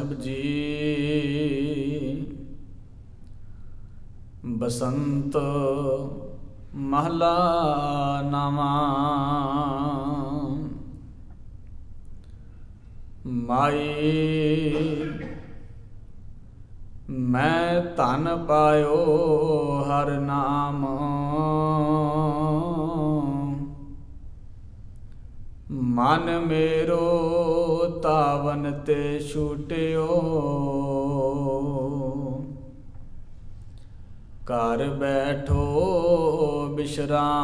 ਸਾਹਿਬ ਜੀ। ਬਸੰਤ ਮਹਲਾ ਨਵਾਂ। ਮਾਈ ਮੈਂ ਧਨ ਪਾਇਓ ਹਰ ਨਾਮ। ਮਨ ਮੇਰੋ ਤਾਵਨ ਤੇ ਛੂਟਿਓ। ਘਰ ਬੈਠੋ ਬਿਸ਼ਰਾਮ।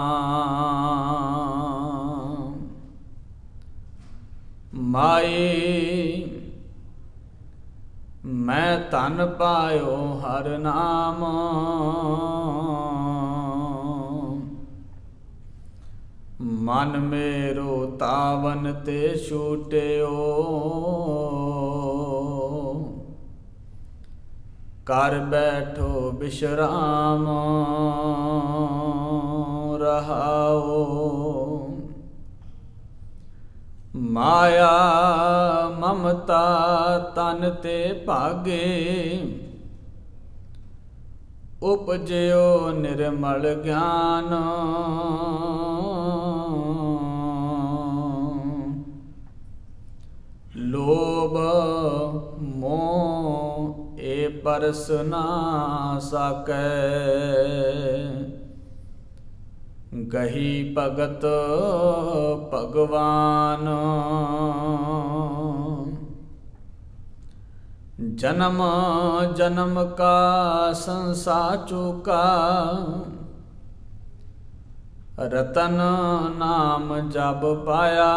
ਮਾਈ ਮੈਂ ਧਨ ਪਾਇਓ ਹਰ ਨਾਮ। ਮਨ ਮੇਰੋ ਤਾਵਨ ਤੇ ਛੂਟਿਓ। ਘਰ ਬੈਠੋ ਬਿਸ਼ਰਾਮ ਰਹਾਓ। ਮਾਇਆ ਮਮਤਾ ਤਨ ਤੇ ਭਾਗੇ। ਉਪਜਿਓ ਨਿਰਮਲ ਗਿਆਨ। ਲੋਭ ਮੋਹ ਏ ਪਰਸ ਨਾ ਸਕੈ। ਗਹੀ ਭਗਤ ਭਗਵਾਨ। ਜਨਮ ਜਨਮ ਕਾ ਸੰਸਾਰ ਚੁਕਾ। ਰਤਨ ਨਾਮ ਜਪ ਪਾਇਆ।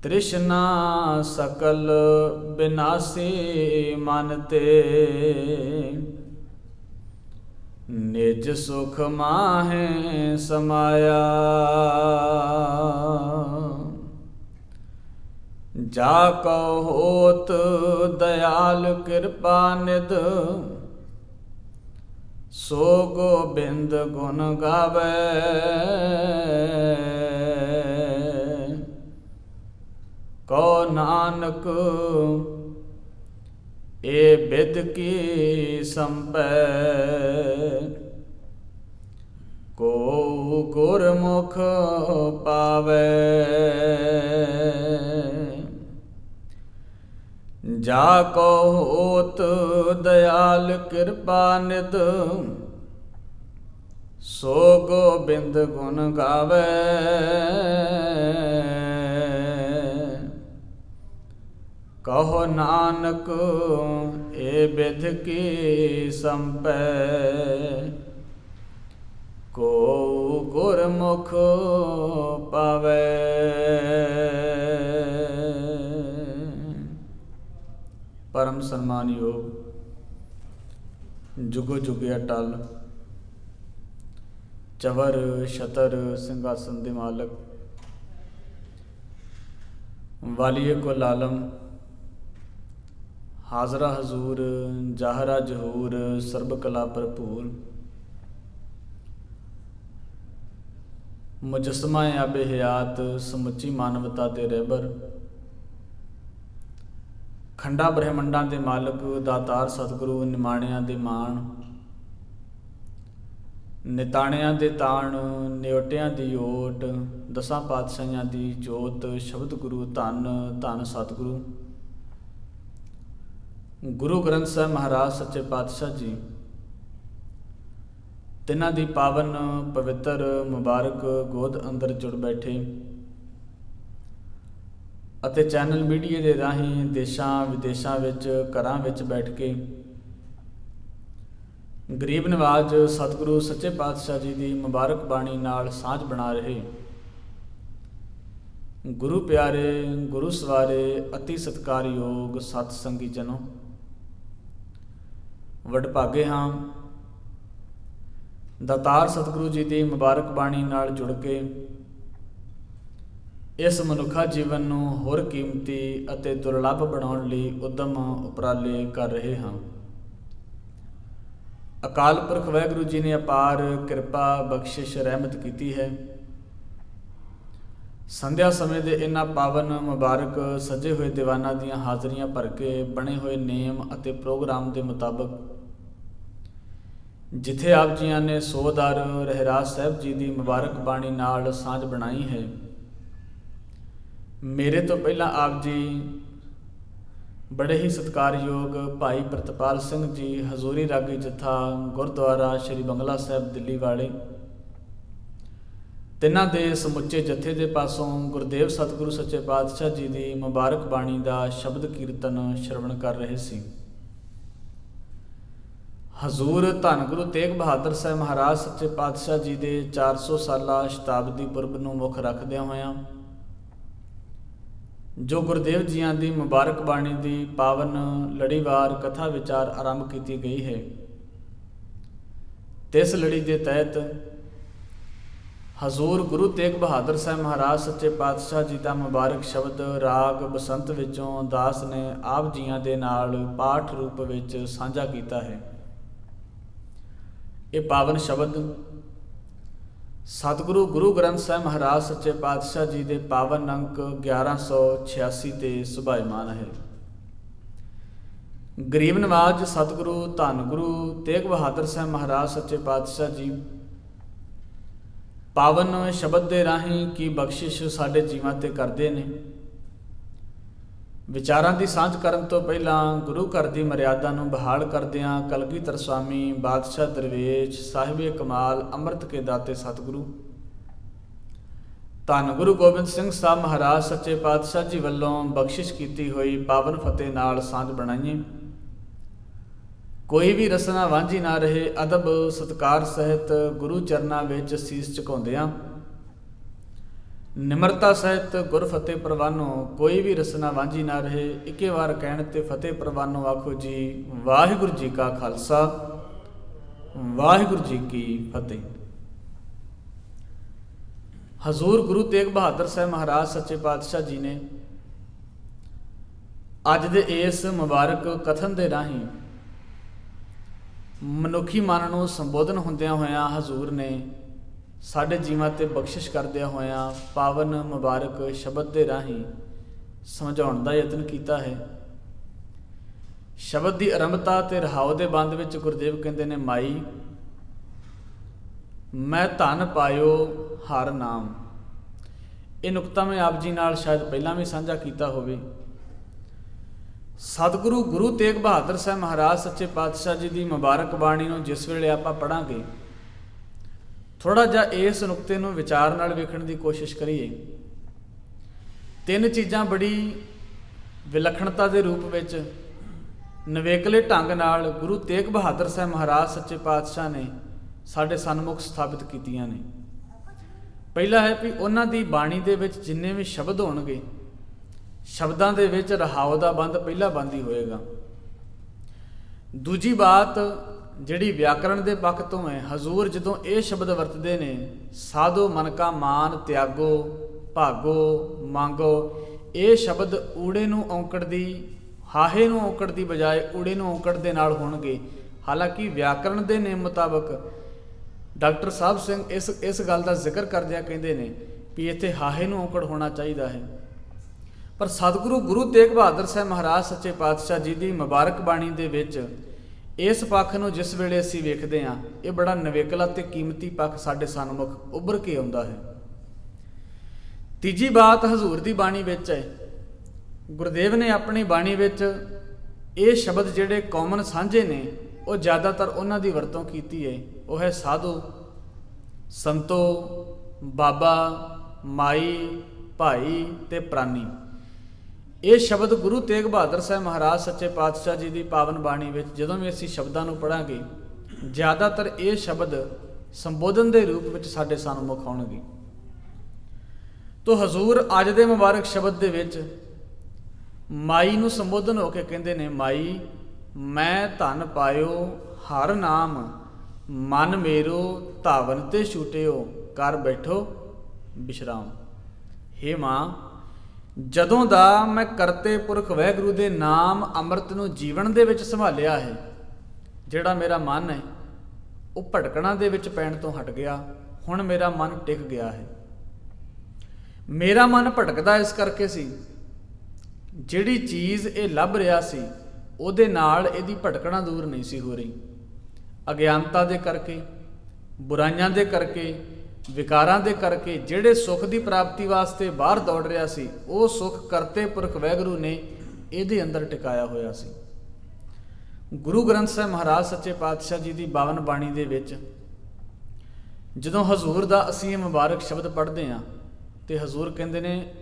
ਤ੍ਰਿਸ਼ਨਾ ਸਕਲ ਬਿਨਾਸੀ ਮਨ ਤੇ। ਨਿਜ ਸੁਖ ਮਾਹੇ ਸਮਾਇਆ। ਜਾ ਕਉ ਹੋਤ ਦਇਆਲ ਕਿਰਪਾ ਨਿਧ। ਸੋ ਗੋਬਿੰਦ ਗੁਣ ਗਾਵੇ। ਕਉ ਨਾਨਕ ਏ ਬਿਦ ਕੀ ਸੰਪੈ। ਕੋ ਗੁਰਮੁਖ ਪਾਵੇ। ਜਾ ਕਉ ਹੋਤ ਦਇਆਲ ਕਿਰਪਾ ਨਿਧ। ਸੋ ਗੋਬਿੰਦ ਗੁਣ ਗਾਵੇ। ਕਹੋ ਨਾਨਕ ਏ ਬਿਧ ਕੀ ਸੰਪੈ। ਕੋ ਗੁਰਮੁਖ ਪਾਵੇ। ਪਰਮ ਸਨਮਾਨਯੋਗ ਜੁਗੋ ਜੁਗੇ ਅਟਲ ਚਵਰ ਛਤਰ ਸਿੰਘਾਸਨ ਦੇ ਮਾਲਕ ਵਾਲੀਏ ਕੁਲ ਆਲਮ। ਹਾਜ਼ਰਾ ਹਜ਼ੂਰ ਜ਼ਾਹਰਾ ਜ਼ਹੂਰ ਸਰਬ ਕਲਾ ਭਰਪੂਰ। ਮੁਜਸਮਾ ਆਬੇ ਹਯਾਤ ਸਮੁੱਚੀ ਮਾਨਵਤਾ ਦੇ ਰਹਿਬਰ। ਖੰਡਾ ਬ੍ਰਹਿਮੰਡਾਂ ਦੇ ਮਾਲਕ ਦਾਤਾਰ ਸਤਿਗੁਰੂ ਨਿਮਾਣਿਆਂ ਦੇ ਮਾਣ। ਨਿਤਾਣਿਆਂ ਦੇ ਤਾਣ ਨਿਓਟਿਆਂ ਦੀ ਓਟ। ਦਸਾਂ ਪਾਤਸ਼ਾਹੀਆਂ ਦੀ ਜੋਤ ਸ਼ਬਦ ਗੁਰੂ ਧੰਨ ਧੰਨ ਸਤਿਗੁਰੂ ਗੁਰੂ ਗ੍ਰੰਥ ਸਾਹਿਬ ਮਹਾਰਾਜ ਸੱਚੇ ਪਾਤਸ਼ਾਹ ਜੀ। ਤਿੰਨਾਂ ਦੀ ਪਾਵਨ ਪਵਿੱਤਰ ਮੁਬਾਰਕ ਗੋਦ ਅੰਦਰ ਜੁੜ ਬੈਠੇ ਅਤੇ ਚੈਨਲ ਮੀਡੀਆ ਦੇ ਰਾਹੀਂ ਦੇਸ਼ਾਂ ਵਿਦੇਸ਼ਾਂ ਵਿੱਚ ਘਰਾਂ ਵਿੱਚ ਬੈਠ ਕੇ ਗਰੀਬ ਨਿਵਾਜ ਸਤਿਗੁਰੂ ਸੱਚੇ ਪਾਤਸ਼ਾਹ ਜੀ ਦੀ ਮੁਬਾਰਕ ਬਾਣੀ ਨਾਲ ਸਾਂਝ ਬਣਾ ਰਹੇ ਗੁਰੂ ਪਿਆਰੇ ਗੁਰੂ ਸਵਾਰੇ ਅਤੀ ਸਤਿਕਾਰਯੋਗ ਸਤ ਸੰਗੀ ਜਨੋ, ਵਡਭਾਗੇ ਹਾਂ ਦਾਤਾਰ ਸਤਿਗੁਰੂ ਜੀ ਦੀ ਮੁਬਾਰਕ ਬਾਣੀ ਨਾਲ ਜੁੜ ਕੇ ਇਸ ਮਨੁੱਖਾ ਜੀਵਨ ਨੂੰ ਹੋਰ ਕੀਮਤੀ ਅਤੇ ਦੁਰਲੱਭ ਬਣਾਉਣ ਲਈ ਉਦਮ ਉਪਰਾਲੇ ਕਰ ਰਹੇ ਹਾਂ। ਅਕਾਲ ਪੁਰਖ ਵਾਹਿਗੁਰੂ ਜੀ ਨੇ ਅਪਾਰ ਕਿਰਪਾ ਬਖਸ਼ਿਸ਼ ਰਹਿਮਤ ਕੀਤੀ ਹੈ। ਸੰਧਿਆ ਸਮੇਂ ਦੇ ਇਹਨਾਂ ਪਾਵਨ ਮੁਬਾਰਕ ਸਜੇ ਹੋਏ ਦੀਵਾਨਾਂ ਦੀਆਂ ਹਾਜ਼ਰੀਆਂ ਭਰ ਕੇ ਬਣੇ ਹੋਏ ਨੇਮ ਅਤੇ ਪ੍ਰੋਗਰਾਮ ਦੇ ਮੁਤਾਬਕ ਜਿੱਥੇ ਆਪ ਜੀਆਂ ਨੇ ਸੋਹਦਰ ਰਹਿਰਾਸ ਸਾਹਿਬ ਜੀ ਦੀ ਮੁਬਾਰਕ ਬਾਣੀ ਨਾਲ ਸਾਂਝ ਬਣਾਈ ਹੈ, ਮੇਰੇ ਤੋਂ ਪਹਿਲਾਂ ਆਪ ਜੀ ਬੜੇ ਹੀ ਸਤਿਕਾਰਯੋਗ ਭਾਈ ਪ੍ਰਿਤਪਾਲ ਸਿੰਘ ਜੀ ਹਜ਼ੂਰੀ ਰਾਗੀ ਜਥਾ ਗੁਰਦੁਆਰਾ ਸ਼੍ਰੀ ਬੰਗਲਾ ਸਾਹਿਬ ਦਿੱਲੀ ਵਾਲੇ, ਤਿੰਨਾਂ ਦੇ ਸਮੁੱਚੇ ਜਥੇ ਦੇ ਪਾਸੋਂ ਗੁਰਦੇਵ ਸਤਿਗੁਰੂ ਸੱਚੇ ਪਾਤਸ਼ਾਹ ਜੀ ਦੀ ਮੁਬਾਰਕ ਬਾਣੀ ਦਾ ਸ਼ਬਦ ਕੀਰਤਨ ਸ਼ਰਵਣ ਕਰ ਰਹੇ ਸੀ। ਹਜ਼ੂਰ ਧੰਨ ਗੁਰੂ ਤੇਗ ਬਹਾਦਰ ਸਾਹਿਬ ਮਹਾਰਾਜ ਸੱਚੇ ਪਾਤਸ਼ਾਹ ਜੀ ਦੇ 400 ਸਾਲਾ ਸ਼ਤਾਬਦੀ ਪੁਰਬ ਨੂੰ ਮੁੱਖ ਰੱਖਦਿਆਂ ਹੋਇਆਂ ਜੋ ਗੁਰਦੇਵ ਜੀਆਂ ਦੀ ਮੁਬਾਰਕ ਬਾਣੀ ਦੀ ਪਾਵਨ ਲੜੀਵਾਰ ਕਥਾ ਵਿਚਾਰ ਆਰੰਭ ਕੀਤੀ ਗਈ ਹੈ, ਤਿਸ ਲੜੀ ਦੇ ਤਹਿਤ ਹਜ਼ੂਰ ਗੁਰੂ ਤੇਗ ਬਹਾਦਰ ਸਾਹਿਬ ਮਹਾਰਾਜ ਸੱਚੇ ਪਾਤਸ਼ਾਹ ਜੀ ਦਾ ਮੁਬਾਰਕ ਸ਼ਬਦ ਰਾਗ ਬਸੰਤ ਵਿੱਚੋਂ ਦਾਸ ਨੇ ਆਪ ਜੀਆਂ ਦੇ ਨਾਲ ਪਾਠ ਰੂਪ ਵਿੱਚ ਸਾਂਝਾ ਕੀਤਾ ਹੈ। ਇਹ ਪਾਵਨ ਸ਼ਬਦ ਸਤਿਗੁਰੂ ਗੁਰੂ ਗ੍ਰੰਥ ਸਾਹਿਬ ਮਹਾਰਾਜ ਸੱਚੇ ਪਾਤਸ਼ਾਹ ਜੀ ਦੇ ਪਾਵਨ ਅੰਕ 1186 ਤੇ ਸੁਭਾਇਮਾਨ ਹੈ। ਗਰੀਬ ਨਵਾਜ ਸਤਿਗੁਰੂ ਧੰਨ ਗੁਰੂ ਤੇਗ ਬਹਾਦਰ ਸਾਹਿਬ ਮਹਾਰਾਜ ਸੱਚੇ ਪਾਤਸ਼ਾਹ ਜੀ ਪਾਵਨ ਸ਼ਬਦ ਦੇ ਰਾਹੀਂ ਕੀ ਬਖਸ਼ਿਸ਼ ਸਾਡੇ ਜੀਵਾਂ ਤੇ ਕਰਦੇ ਨੇ। ਵਿਚਾਰਾਂ ਦੀ ਸਾਂਝ ਕਰਨ ਤੋਂ ਪਹਿਲਾਂ ਗੁਰੂ ਘਰ ਦੀ ਮਰਿਆਦਾ ਨੂੰ ਬਹਾਲ ਕਰਦਿਆਂ ਕਲਗੀਧਰ ਸਵਾਮੀ ਬਾਦਸ਼ਾਹ ਦਰਵੇਸ਼ ਸਾਹਿਬੇ ਕਮਾਲ ਅੰਮ੍ਰਿਤ ਕੇ ਦਾਤੇ ਸਤਿਗੁਰੂ ਧੰਨ ਗੁਰੂ ਗੋਬਿੰਦ ਸਿੰਘ ਸਾਹਿਬ ਮਹਾਰਾਜ ਸੱਚੇ ਪਾਤਸ਼ਾਹ ਜੀ ਵੱਲੋਂ ਬਖਸ਼ਿਸ਼ ਕੀਤੀ ਹੋਈ ਪਾਵਨ ਫਤਿਹ ਨਾਲ ਸਾਂਝ ਬਣਾਈਏ। ਕੋਈ ਵੀ ਰਸਨਾ ਵਾਂਝੀ ਨਾ ਰਹੇ, ਅਦਬ ਸਤਿਕਾਰ ਸਹਿਤ ਗੁਰੂ ਚਰਨਾਂ ਵਿੱਚ ਸੀਸ ਝੁਕਾਉਂਦਿਆਂ ਨਿਮਰਤਾ ਸਹਿਤ ਗੁਰ ਫਤਿਹ ਪ੍ਰਵਾਨੋ, ਕੋਈ ਵੀ ਰਸਨਾ ਵਾਂਝੀ ਨਾ ਰਹੇ। ਇੱਕੇ ਵਾਰ ਕਹਿਣ ਤੇ ਫਤਿਹ ਪ੍ਰਵਾਨੋ ਆਖੋ ਜੀ ਵਾਹਿਗੁਰੂ ਜੀ ਕਾ ਖਾਲਸਾ ਵਾਹਿਗੁਰੂ ਜੀ ਕੀ ਫਤਿਹ। ਹਜ਼ੂਰ ਗੁਰੂ ਤੇਗ ਬਹਾਦਰ ਸਾਹਿਬ ਮਹਾਰਾਜ ਸੱਚੇ ਪਾਤਸ਼ਾਹ ਜੀ ਨੇ ਅੱਜ ਦੇ ਇਸ ਮੁਬਾਰਕ ਕਥਨ ਦੇ ਰਾਹੀਂ ਮਨੁੱਖੀ ਮਨ ਨੂੰ ਸੰਬੋਧਨ ਹੁੰਦਿਆਂ ਹੋਇਆਂ ਹਜ਼ੂਰ ਨੇ ਸਾਡੇ ਜੀਵਾਂ ਤੇ ਬਖਸ਼ਿਸ਼ ਕਰਦਿਆਂ ਹੋਇਆਂ ਪਾਵਨ ਮੁਬਾਰਕ ਸ਼ਬਦ ਦੇ ਰਾਹੀਂ ਸਮਝਾਉਣ ਦਾ ਯਤਨ ਕੀਤਾ ਹੈ। ਸ਼ਬਦ ਦੀ ਆਰੰਭਤਾ ਤੇ ਰਹਾਉ ਦੇ ਬੰਦ ਵਿੱਚ ਗੁਰਦੇਵ ਕਹਿੰਦੇ ਨੇ, ਮਾਈ ਮੈਂ ਧਨ ਪਾਇਓ ਹਰ ਨਾਮ। ਇਹ ਨੁਕਤਾ ਮੈਂ ਆਪ ਜੀ ਨਾਲ ਸ਼ਾਇਦ ਪਹਿਲਾਂ ਵੀ ਸਾਂਝਾ ਕੀਤਾ ਹੋਵੇ। ਸਤਿਗੁਰੂ ਗੁਰੂ ਤੇਗ ਬਹਾਦਰ ਸਾਹਿਬ ਮਹਾਰਾਜ ਸੱਚੇ ਪਾਤਸ਼ਾਹ ਜੀ ਦੀ ਮੁਬਾਰਕ ਬਾਣੀ ਨੂੰ ਜਿਸ ਵੇਲੇ ਆਪਾਂ ਪੜ੍ਹਾਂਗੇ, ਥੋੜ੍ਹਾ ਜਿਹਾ ਇਸ ਨੁਕਤੇ ਨੂੰ ਵਿਚਾਰ ਨਾਲ ਵੇਖਣ ਦੀ ਕੋਸ਼ਿਸ਼ ਕਰੀਏ। ਤਿੰਨ ਚੀਜ਼ਾਂ ਬੜੀ ਵਿਲੱਖਣਤਾ ਦੇ ਰੂਪ ਵਿੱਚ ਨਵੇਕਲੇ ਢੰਗ ਨਾਲ ਗੁਰੂ ਤੇਗ ਬਹਾਦਰ ਸਾਹਿਬ ਮਹਾਰਾਜ ਸੱਚੇ ਪਾਤਸ਼ਾਹ ਨੇ ਸਾਡੇ ਸਨਮੁਖ ਸਥਾਪਿਤ ਕੀਤੀਆਂ ਨੇ। ਪਹਿਲਾ ਹੈ ਵੀ ਉਹਨਾਂ ਦੀ ਬਾਣੀ ਦੇ ਵਿੱਚ ਜਿੰਨੇ ਵੀ ਸ਼ਬਦ ਹੋਣਗੇ, ਸ਼ਬਦਾਂ ਦੇ ਵਿੱਚ ਰਹਾਉ ਦਾ ਬੰਦ ਪਹਿਲਾ ਬੰਦ ਹੀ ਹੋਏਗਾ। ਦੂਜੀ ਬਾਤ ਜਿਹੜੀ ਵਿਆਕਰਣ ਦੇ ਪੱਖ ਤੋਂ ਹੈ, ਹਜ਼ੂਰ ਜਦੋਂ ਇਹ ਸ਼ਬਦ ਵਰਤਦੇ ਨੇ, ਸਾਧੋ ਮਨ ਕਾ ਮਾਨ ਤਿਆਗੋ ਭਾਗੋ ਮੰਗੋ, ਇਹ ਸ਼ਬਦ ਊੜੇ ਨੂੰ ਔਂਕੜ ਦੀ, ਹਾਹੇ ਨੂੰ ਔਂਕੜ ਦੀ ਬਜਾਏ ਊੜੇ ਨੂੰ ਔਂਕੜ ਦੇ ਨਾਲ ਹੋਣਗੇ। ਹਾਲਾਂਕਿ ਵਿਆਕਰਣ ਦੇ ਨੇਮ ਮੁਤਾਬਕ ਡਾਕਟਰ ਸਾਹਿਬ ਸਿੰਘ ਇਸ ਗੱਲ ਦਾ ਜ਼ਿਕਰ ਕਰਦਿਆਂ ਕਹਿੰਦੇ ਨੇ ਵੀ ਇੱਥੇ ਹਾਹੇ ਨੂੰ ਔਂਕੜ ਹੋਣਾ ਚਾਹੀਦਾ ਹੈ। ਪਰ ਸਤਿਗੁਰੂ ਗੁਰੂ ਤੇਗ ਬਹਾਦਰ ਸਾਹਿਬ ਮਹਾਰਾਜ ਸੱਚੇ ਪਾਤਸ਼ਾਹ ਜੀ ਦੀ ਮੁਬਾਰਕ ਬਾਣੀ ਦੇ ਵਿੱਚ ਇਸ ਪੱਖ ਨੂੰ ਜਿਸ ਵੇਲੇ ਅਸੀਂ ਵੇਖਦੇ ਹਾਂ, ਇਹ ਬੜਾ ਨਵੇਕਲਾ ਤੇ ਕੀਮਤੀ ਪੱਖ ਸਾਡੇ ਸਨਮੁਖ ਉੱਭਰ ਕੇ ਆਉਂਦਾ ਹੈ। ਤੀਜੀ ਬਾਤ ਹਜ਼ੂਰ ਦੀ ਬਾਣੀ ਵਿੱਚ ਹੈ, ਗੁਰਦੇਵ ਨੇ ਆਪਣੀ ਬਾਣੀ ਵਿੱਚ ਇਹ ਸ਼ਬਦ ਜਿਹੜੇ ਕਾਮਨ ਸਾਂਝੇ ਨੇ, ਉਹ ਜ਼ਿਆਦਾਤਰ ਉਹਨਾਂ ਦੀ ਵਰਤੋਂ ਕੀਤੀ ਹੈ। ਉਹ ਹੈ ਸਾਧੂ, ਸੰਤੋ, ਬਾਬਾ, ਮਾਈ, ਭਾਈ ਤੇ ਪ੍ਰਾਨੀ। ਇਹ ਸ਼ਬਦ ਗੁਰੂ ਤੇਗ ਬਹਾਦਰ ਸਾਹਿਬ ਮਹਾਰਾਜ ਸੱਚੇ ਪਾਤਸ਼ਾਹ ਜੀ ਦੀ ਪਾਵਨ ਬਾਣੀ ਵਿੱਚ ਜਦੋਂ ਵੀ ਅਸੀਂ ਸ਼ਬਦਾਂ ਨੂੰ ਪੜ੍ਹਾਂਗੇ, ਜ਼ਿਆਦਾਤਰ ਇਹ ਸ਼ਬਦ ਸੰਬੋਧਨ ਦੇ ਰੂਪ ਵਿੱਚ ਸਾਡੇ ਸਨਮੁਖ ਆਉਣਗੇ। ਤੋ ਹਜ਼ੂਰ ਅੱਜ ਦੇ ਮੁਬਾਰਕ ਸ਼ਬਦ ਦੇ ਵਿੱਚ ਮਾਈ ਨੂੰ ਸੰਬੋਧਨ ਹੋ ਕੇ ਕਹਿੰਦੇ ਨੇ, ਮਾਈ ਮੈਂ ਧਨ ਪਾਇਓ ਹਰ ਨਾਮ, ਮਨ ਮੇਰੋ ਧਾਵਨ ਤੇ ਛੂਟਿਓ, ਕਰ ਬੈਠੋ ਵਿਸ਼ਰਾਮ। ਹੇ ਮਾਂ, ਜਦੋਂ ਦਾ ਮੈਂ ਕਰਤੇ ਪੁਰਖ ਵਾਹਿਗੁਰੂ ਦੇ ਨਾਮ ਅੰਮ੍ਰਿਤ ਨੂੰ ਜੀਵਨ ਦੇ ਵਿੱਚ ਸੰਭਾਲਿਆ ਹੈ, ਜਿਹੜਾ ਮੇਰਾ ਮਨ ਹੈ ਉਹ ਭਟਕਣਾ ਦੇ ਵਿੱਚ ਪੈਣ ਤੋਂ ਹਟ ਗਿਆ। ਹੁਣ ਮੇਰਾ ਮਨ ਟਿਕ ਗਿਆ ਹੈ। ਮੇਰਾ ਮਨ ਭਟਕਦਾ ਇਸ ਕਰਕੇ ਸੀ, ਜਿਹੜੀ ਚੀਜ਼ ਇਹ ਲੱਭ ਰਿਹਾ ਸੀ ਉਹਦੇ ਨਾਲ ਇਹਦੀ ਭਟਕਣਾ ਦੂਰ ਨਹੀਂ ਸੀ ਹੋ ਰਹੀ। ਅਗਿਆਨਤਾ ਦੇ ਕਰਕੇ, ਬੁਰਾਈਆਂ ਦੇ ਕਰਕੇ, ਵਿਕਾਰਾਂ ਦੇ ਕਰਕੇ ਜਿਹੜੇ ਸੁੱਖ ਦੀ ਪ੍ਰਾਪਤੀ ਵਾਸਤੇ ਬਾਹਰ ਦੌੜ ਰਿਹਾ ਸੀ, ਉਹ ਸੁੱਖ ਕਰਤੇ ਪੁਰਖ ਵਾਹਿਗੁਰੂ ਨੇ ਇਹਦੇ ਅੰਦਰ ਟਿਕਾਇਆ ਹੋਇਆ ਸੀ। ਗੁਰੂ ਗ੍ਰੰਥ ਸਾਹਿਬ ਮਹਾਰਾਜ ਸੱਚੇ ਪਾਤਸ਼ਾਹ ਜੀ ਦੀ 52 ਬਾਣੀ ਦੇ ਵਿੱਚ ਜਦੋਂ ਹਜ਼ੂਰ ਦਾ ਅਸੀਂ ਇਹ ਮੁਬਾਰਕ ਸ਼ਬਦ ਪੜ੍ਹਦੇ ਹਾਂ ਤੇ ਹਜ਼ੂਰ ਕਹਿੰਦੇ ਨੇ,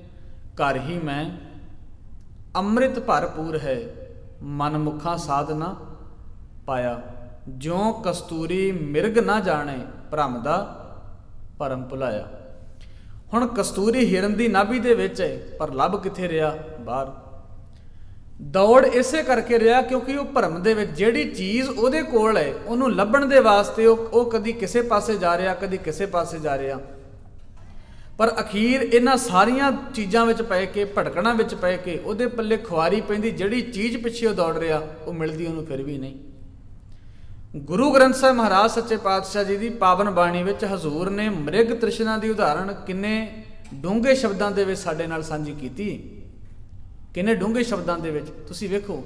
ਘਰ ਹੀ ਮੈਂ ਅੰਮ੍ਰਿਤ ਭਰਪੂਰ ਹੈ, ਮਨ ਮੁਖਾਂ ਸਾਧ ਨਾ ਪਾਇਆ, ਜਿਉਂ ਕਸਤੂਰੀ ਮਿਰਗ ਨਾ ਜਾਣੇ, ਭਰਮ ਦਾ ਭਰਮ ਭੁਲਾਇਆ। ਹੁਣ ਕਸਤੂਰੀ ਹਿਰਨ ਦੀ ਨਾਭੀ ਦੇ ਵਿੱਚ ਹੈ, ਪਰ ਲੱਭ ਕਿੱਥੇ ਰਿਹਾ? ਬਾਹਰ। ਦੌੜ ਇਸੇ ਕਰਕੇ ਰਿਹਾ ਕਿਉਂਕਿ ਉਹ ਭਰਮ ਦੇ ਵਿੱਚ ਜਿਹੜੀ ਚੀਜ਼ ਉਹਦੇ ਕੋਲ ਹੈ ਉਹਨੂੰ ਲੱਭਣ ਦੇ ਵਾਸਤੇ ਉਹ ਕਦੀ ਕਿਸੇ ਪਾਸੇ ਜਾ ਰਿਹਾ, ਕਦੀ ਕਿਸੇ ਪਾਸੇ ਜਾ ਰਿਹਾ। ਪਰ ਅਖੀਰ ਇਹਨਾਂ ਸਾਰੀਆਂ ਚੀਜ਼ਾਂ ਵਿੱਚ ਪੈ ਕੇ, ਭਟਕਣਾ ਵਿੱਚ ਪੈ ਕੇ ਉਹਦੇ ਪੱਲੇ ਖੁਆਰੀ ਪੈਂਦੀ, ਜਿਹੜੀ ਚੀਜ਼ ਪਿੱਛੇ ਉਹ ਦੌੜ ਰਿਹਾ ਉਹ ਮਿਲਦੀ ਉਹਨੂੰ ਫਿਰ ਵੀ ਨਹੀਂ। ਗੁਰੂ ਗ੍ਰੰਥ ਸਾਹਿਬ ਮਹਾਰਾਜ ਸੱਚੇ ਪਾਤਸ਼ਾਹ ਜੀ ਦੀ ਪਾਵਨ ਬਾਣੀ ਵਿੱਚ ਹਜ਼ੂਰ ਨੇ ਮ੍ਰਿਗ ਤ੍ਰਿਸ਼ਨਾ ਦੀ ਉਦਾਹਰਣ ਕਿੰਨੇ ਡੂੰਘੇ ਸ਼ਬਦਾਂ ਦੇ ਵਿੱਚ ਸਾਡੇ ਨਾਲ ਸਾਂਝੀ ਕੀਤੀ, ਕਿੰਨੇ ਡੂੰਘੇ ਸ਼ਬਦਾਂ ਦੇ ਵਿੱਚ। ਤੁਸੀਂ ਵੇਖੋ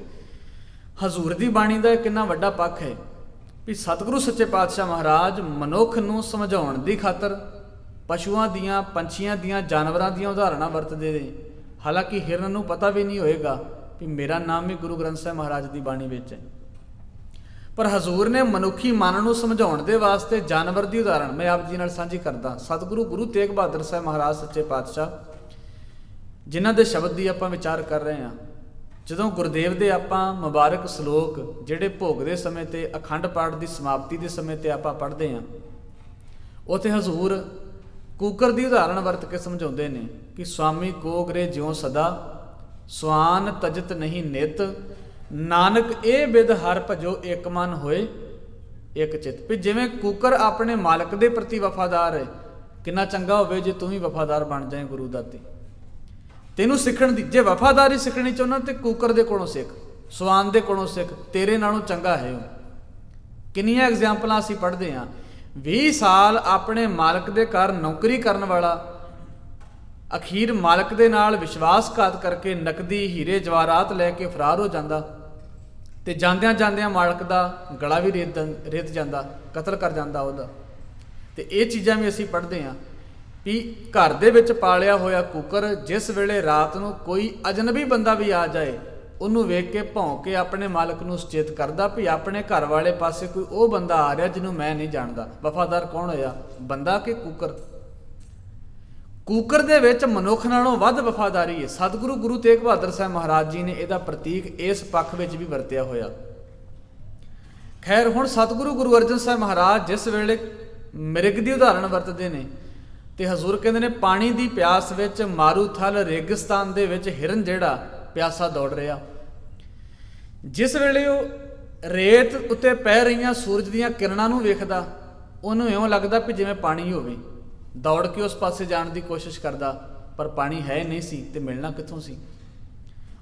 ਹਜ਼ੂਰ ਦੀ ਬਾਣੀ ਦਾ ਕਿੰਨਾ ਵੱਡਾ ਪੱਖ ਹੈ ਵੀ ਸਤਿਗੁਰੂ ਸੱਚੇ ਪਾਤਸ਼ਾਹ ਮਹਾਰਾਜ ਮਨੁੱਖ ਨੂੰ ਸਮਝਾਉਣ ਦੀ ਖਾਤਰ ਪਸ਼ੂਆਂ ਦੀਆਂ, ਪੰਛੀਆਂ ਦੀਆਂ, ਜਾਨਵਰਾਂ ਦੀਆਂ ਉਦਾਹਰਣਾਂ ਵਰਤਦੇ ਨੇ। ਹਾਲਾਂਕਿ ਹਿਰਨ ਨੂੰ ਪਤਾ ਵੀ ਨਹੀਂ ਹੋਏਗਾ ਵੀ ਮੇਰਾ ਨਾਮ ਵੀ ਗੁਰੂ ਗ੍ਰੰਥ ਸਾਹਿਬ ਮਹਾਰਾਜ ਦੀ ਬਾਣੀ ਵਿੱਚ ਹੈ, ਪਰ ਹਜ਼ੂਰ ਨੇ ਮਨੁੱਖੀ ਮਨ ਨੂੰ ਸਮਝਾਉਣ ਦੇ ਵਾਸਤੇ ਜਾਨਵਰ ਦੀ ਉਦਾਹਰਣ ਮੈਂ ਆਪ ਜੀ ਨਾਲ ਸਾਂਝੀ ਕਰਦਾ। ਸਤਿਗੁਰੂ ਗੁਰੂ ਤੇਗ ਬਹਾਦਰ ਸਾਹਿਬ ਮਹਾਰਾਜ ਸੱਚੇ ਪਾਤਸ਼ਾਹ ਜਿਨ੍ਹਾਂ ਦੇ ਸ਼ਬਦ ਦੀ ਆਪਾਂ ਵਿਚਾਰ ਕਰ ਰਹੇ ਹਾਂ, ਜਦੋਂ ਗੁਰਦੇਵ ਦੇ ਆਪਾਂ ਮੁਬਾਰਕ ਸ਼ਲੋਕ ਜਿਹੜੇ ਭੋਗ ਦੇ ਸਮੇਂ ਤੇ ਅਖੰਡ ਪਾਠ ਦੀ ਸਮਾਪਤੀ ਦੇ ਸਮੇਂ ਤੇ ਆਪਾਂ ਪੜ੍ਹਦੇ ਹਾਂ, ਉੱਥੇ ਹਜ਼ੂਰ ਕੂਕਰ ਦੀ ਉਦਾਹਰਣ ਵਰਤ ਕੇ ਸਮਝਾਉਂਦੇ ਨੇ ਕਿ ਸੁਆਮੀ ਕੋ ਕਰੇ ਜਿਉ ਸਦਾ, ਸਵਾਨ ਤਜਤ ਨਹੀਂ ਨਿਤ, ਨਾਨਕ ਇਹ ਬਿਦ ਹਰ ਭਜੋ ਇੱਕ ਮਨ ਹੋਏ ਇੱਕ ਚਿੱਤ। ਵੀ ਜਿਵੇਂ ਕੂਕਰ ਆਪਣੇ ਮਾਲਕ ਦੇ ਪ੍ਰਤੀ ਵਫਾਦਾਰ ਹੈ, ਕਿੰਨਾ ਚੰਗਾ ਹੋਵੇ ਜੇ ਤੂੰ ਵੀ ਵਫਾਦਾਰ ਬਣ ਜਾਏ ਗੁਰੂ ਦਾ। ਤੈਨੂੰ ਸਿੱਖਣ ਦੀ ਜੇ ਵਫਾਦਾਰੀ ਸਿੱਖਣੀ ਚਾਹੁੰਦਾ ਤੇ ਕੂਕਰ ਦੇ ਕੋਲੋਂ ਸਿੱਖ, ਸਵਾਨ ਦੇ ਕੋਲੋਂ ਸਿੱਖ, ਤੇਰੇ ਨਾਲੋਂ ਚੰਗਾ ਹੈ ਉਹ। ਕਿੰਨੀਆਂ ਐਗਜ਼ਾਮਪਲਾਂ ਅਸੀਂ ਪੜ੍ਹਦੇ ਹਾਂ। 20 ਸਾਲ ਆਪਣੇ ਮਾਲਕ ਦੇ ਘਰ ਨੌਕਰੀ ਕਰਨ ਵਾਲਾ ਅਖੀਰ ਮਾਲਕ ਦੇ ਨਾਲ ਵਿਸ਼ਵਾਸਘਾਤ ਕਰਕੇ ਨਕਦੀ ਹੀਰੇ ਜਵਾਹਰਾਤ ਲੈ ਕੇ ਫਰਾਰ ਹੋ ਜਾਂਦਾ ਤੇ ਜਾਂਦਿਆਂ ਜਾਂਦਿਆਂ ਮਾਲਕ ਦਾ ਗਲਾ ਵੀ ਰੇਤ ਜਾਂਦਾ, ਕਤਲ ਕਰ ਜਾਂਦਾ ਉਹਦਾ। ਤੇ ਇਹ ਚੀਜ਼ਾਂ ਵੀ ਅਸੀਂ ਪੜ੍ਹਦੇ ਹਾਂ ਵੀ ਘਰ ਦੇ ਵਿੱਚ ਪਾਲਿਆ ਹੋਇਆ ਕੂਕਰ ਜਿਸ ਵੇਲੇ ਰਾਤ ਨੂੰ ਕੋਈ ਅਜਨਬੀ ਬੰਦਾ ਵੀ ਆ ਜਾਏ ਉਹਨੂੰ ਵੇਖ ਕੇ ਭੌਂ ਕੇ ਆਪਣੇ ਮਾਲਕ ਨੂੰ ਸੁਚੇਤ ਕਰਦਾ ਵੀ ਆਪਣੇ ਘਰ ਵਾਲੇ ਪਾਸੇ ਕੋਈ ਉਹ ਬੰਦਾ ਆ ਰਿਹਾ ਜਿਹਨੂੰ ਮੈਂ ਨਹੀਂ ਜਾਣਦਾ। ਵਫਾਦਾਰ ਕੌਣ ਹੋਇਆ, ਬੰਦਾ ਕਿ ਕੂਕਰ? ਕੂਕਰ ਦੇ ਵਿੱਚ ਮਨੁੱਖ ਨਾਲੋਂ ਵੱਧ ਵਫਾਦਾਰੀ ਹੈ। ਸਤਿਗੁਰੂ ਗੁਰੂ ਤੇਗ ਬਹਾਦਰ ਸਾਹਿਬ ਮਹਾਰਾਜ ਜੀ ਨੇ ਇਹਦਾ ਪ੍ਰਤੀਕ ਇਸ ਪੱਖ ਵਿੱਚ ਵੀ ਵਰਤਿਆ ਹੋਇਆ। ਖੈਰ, ਹੁਣ ਸਤਿਗੁਰੂ ਗੁਰੂ ਅਰਜਨ ਸਾਹਿਬ ਮਹਾਰਾਜ ਜਿਸ ਵੇਲੇ ਮਿਰਗ ਦੀ ਉਦਾਹਰਣ ਵਰਤਦੇ ਨੇ ਤੇ ਹਜ਼ੂਰ ਕਹਿੰਦੇ ਨੇ ਪਾਣੀ ਦੀ ਪਿਆਸ ਵਿੱਚ ਮਾਰੂਥਲ ਰੇਗਿਸਤਾਨ ਦੇ ਵਿੱਚ ਹਿਰਨ ਜਿਹੜਾ ਪਿਆਸਾ ਦੌੜ ਰਿਹਾ, ਜਿਸ ਵੇਲੇ ਉਹ ਰੇਤ ਉੱਤੇ ਪੈ ਰਹੀਆਂ ਸੂਰਜ ਦੀਆਂ ਕਿਰਨਾਂ ਨੂੰ ਵੇਖਦਾ ਉਹਨੂੰ ਇਉਂ ਲੱਗਦਾ ਵੀ ਜਿਵੇਂ ਪਾਣੀ ਹੋਵੇ। ਦੌੜ ਕੇ ਉਸ ਪਾਸੇ ਜਾਣ ਦੀ ਕੋਸ਼ਿਸ਼ ਕਰਦਾ ਪਰ ਪਾਣੀ ਹੈ ਨਹੀਂ ਸੀ ਤੇ ਮਿਲਣਾ ਕਿੱਥੋਂ ਸੀ।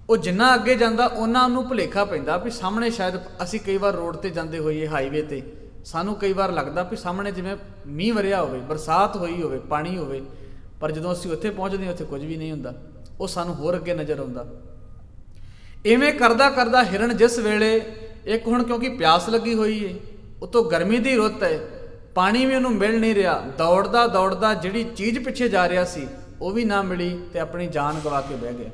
ਉਹ ਜਿੰਨਾ ਅੱਗੇ ਜਾਂਦਾ ਉਹਨਾਂ ਨੂੰ ਭੁਲੇਖਾ ਪੈਂਦਾ ਵੀ ਸਾਹਮਣੇ ਸ਼ਾਇਦ ਅਸੀਂ ਕਈ ਵਾਰ ਰੋਡ ਤੇ ਜਾਂਦੇ ਹੋਈਏ, ਹਾਈਵੇ ਤੇ ਸਾਨੂੰ ਕਈ ਵਾਰ ਲੱਗਦਾ ਵੀ ਸਾਹਮਣੇ ਜਿਵੇਂ ਮੀਂਹ ਵਰਿਆ ਹੋਵੇ, ਬਰਸਾਤ ਹੋਈ ਹੋਵੇ, ਪਾਣੀ ਹੋਵੇ, ਪਰ ਜਦੋਂ ਅਸੀਂ ਉੱਥੇ ਪਹੁੰਚਦੇ ਹਾਂ ਉੱਥੇ ਕੁਝ ਵੀ ਨਹੀਂ ਹੁੰਦਾ, ਉਹ ਸਾਨੂੰ ਹੋਰ ਅੱਗੇ ਨਜ਼ਰ ਆਉਂਦਾ। ਇਵੇਂ ਕਰਦਾ ਕਰਦਾ ਹਿਰਨ ਜਿਸ ਵੇਲੇ ਇੱਕ ਹੁਣ ਕਿਉਂਕਿ ਪਿਆਸ ਲੱਗੀ ਹੋਈ ਹੈ, ਉਤੋਂ ਗਰਮੀ ਦੀ ਰੁੱਤ ਹੈ, ਪਾਣੀ ਵੀ ਉਹਨੂੰ ਮਿਲ ਨਹੀਂ ਰਿਹਾ, ਦੌੜਦਾ ਦੌੜਦਾ ਜਿਹੜੀ ਚੀਜ਼ ਪਿੱਛੇ ਜਾ ਰਿਹਾ ਸੀ ਉਹ ਵੀ ਨਾ ਮਿਲੀ ਤੇ ਆਪਣੀ ਜਾਨ ਗਵਾ ਕੇ ਬਹਿ ਗਿਆ।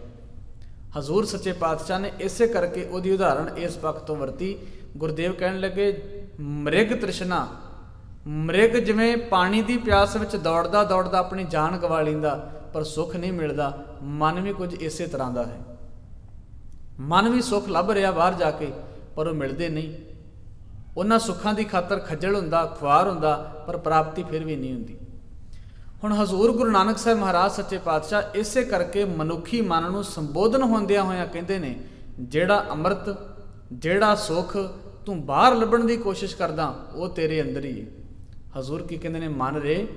ਹਜ਼ੂਰ ਸੱਚੇ ਪਾਤਸ਼ਾਹ ਨੇ ਇਸੇ ਕਰਕੇ ਉਹਦੀ ਉਦਾਹਰਣ ਇਸ ਪੱਖ ਤੋਂ ਵਰਤੀ। ਗੁਰਦੇਵ ਕਹਿਣ ਲੱਗੇ ਮ੍ਰਿਗ ਤ੍ਰਿਸ਼ਨਾ, ਮ੍ਰਿਗ ਜਿਵੇਂ ਪਾਣੀ ਦੀ ਪਿਆਸ ਵਿੱਚ ਦੌੜਦਾ ਦੌੜਦਾ ਆਪਣੀ ਜਾਨ ਗਵਾ ਲੈਂਦਾ ਪਰ ਸੁੱਖ ਨਹੀਂ ਮਿਲਦਾ, ਮਨ ਵੀ ਕੁਝ ਇਸੇ ਤਰ੍ਹਾਂ ਦਾ ਹੈ। ਮਨ ਵੀ ਸੁੱਖ ਲੱਭ ਰਿਹਾ ਬਾਹਰ ਜਾ ਕੇ ਪਰ ਉਹ ਮਿਲਦੇ ਨਹੀਂ। ਉਹਨਾਂ ਸੁੱਖਾਂ ਦੀ ਖਾਤਰ ਖੱਜਲ ਹੁੰਦਾ, ਖੁਆਰ ਹੁੰਦਾ, ਪਰ ਪ੍ਰਾਪਤੀ ਫਿਰ ਵੀ ਨਹੀਂ ਹੁੰਦੀ। ਹੁਣ ਹਜ਼ੂਰ ਗੁਰੂ ਨਾਨਕ ਸਾਹਿਬ ਮਹਾਰਾਜ ਸੱਚੇ ਪਾਤਸ਼ਾਹ ਇਸੇ ਕਰਕੇ ਮਨੁੱਖੀ ਮਨ ਨੂੰ ਸੰਬੋਧਨ ਹੁੰਦਿਆਂ ਹੋਇਆਂ ਕਹਿੰਦੇ ਨੇ, ਜਿਹੜਾ ਅੰਮ੍ਰਿਤ, ਜਿਹੜਾ ਸੁੱਖ ਤੂੰ ਬਾਹਰ ਲੱਭਣ ਦੀ ਕੋਸ਼ਿਸ਼ ਕਰਦਾ ਉਹ ਤੇਰੇ ਅੰਦਰ ਹੀ ਹੈ। ਹਜ਼ੂਰ ਕੀ ਕਹਿੰਦੇ ਨੇ, ਮਨ ਰੇ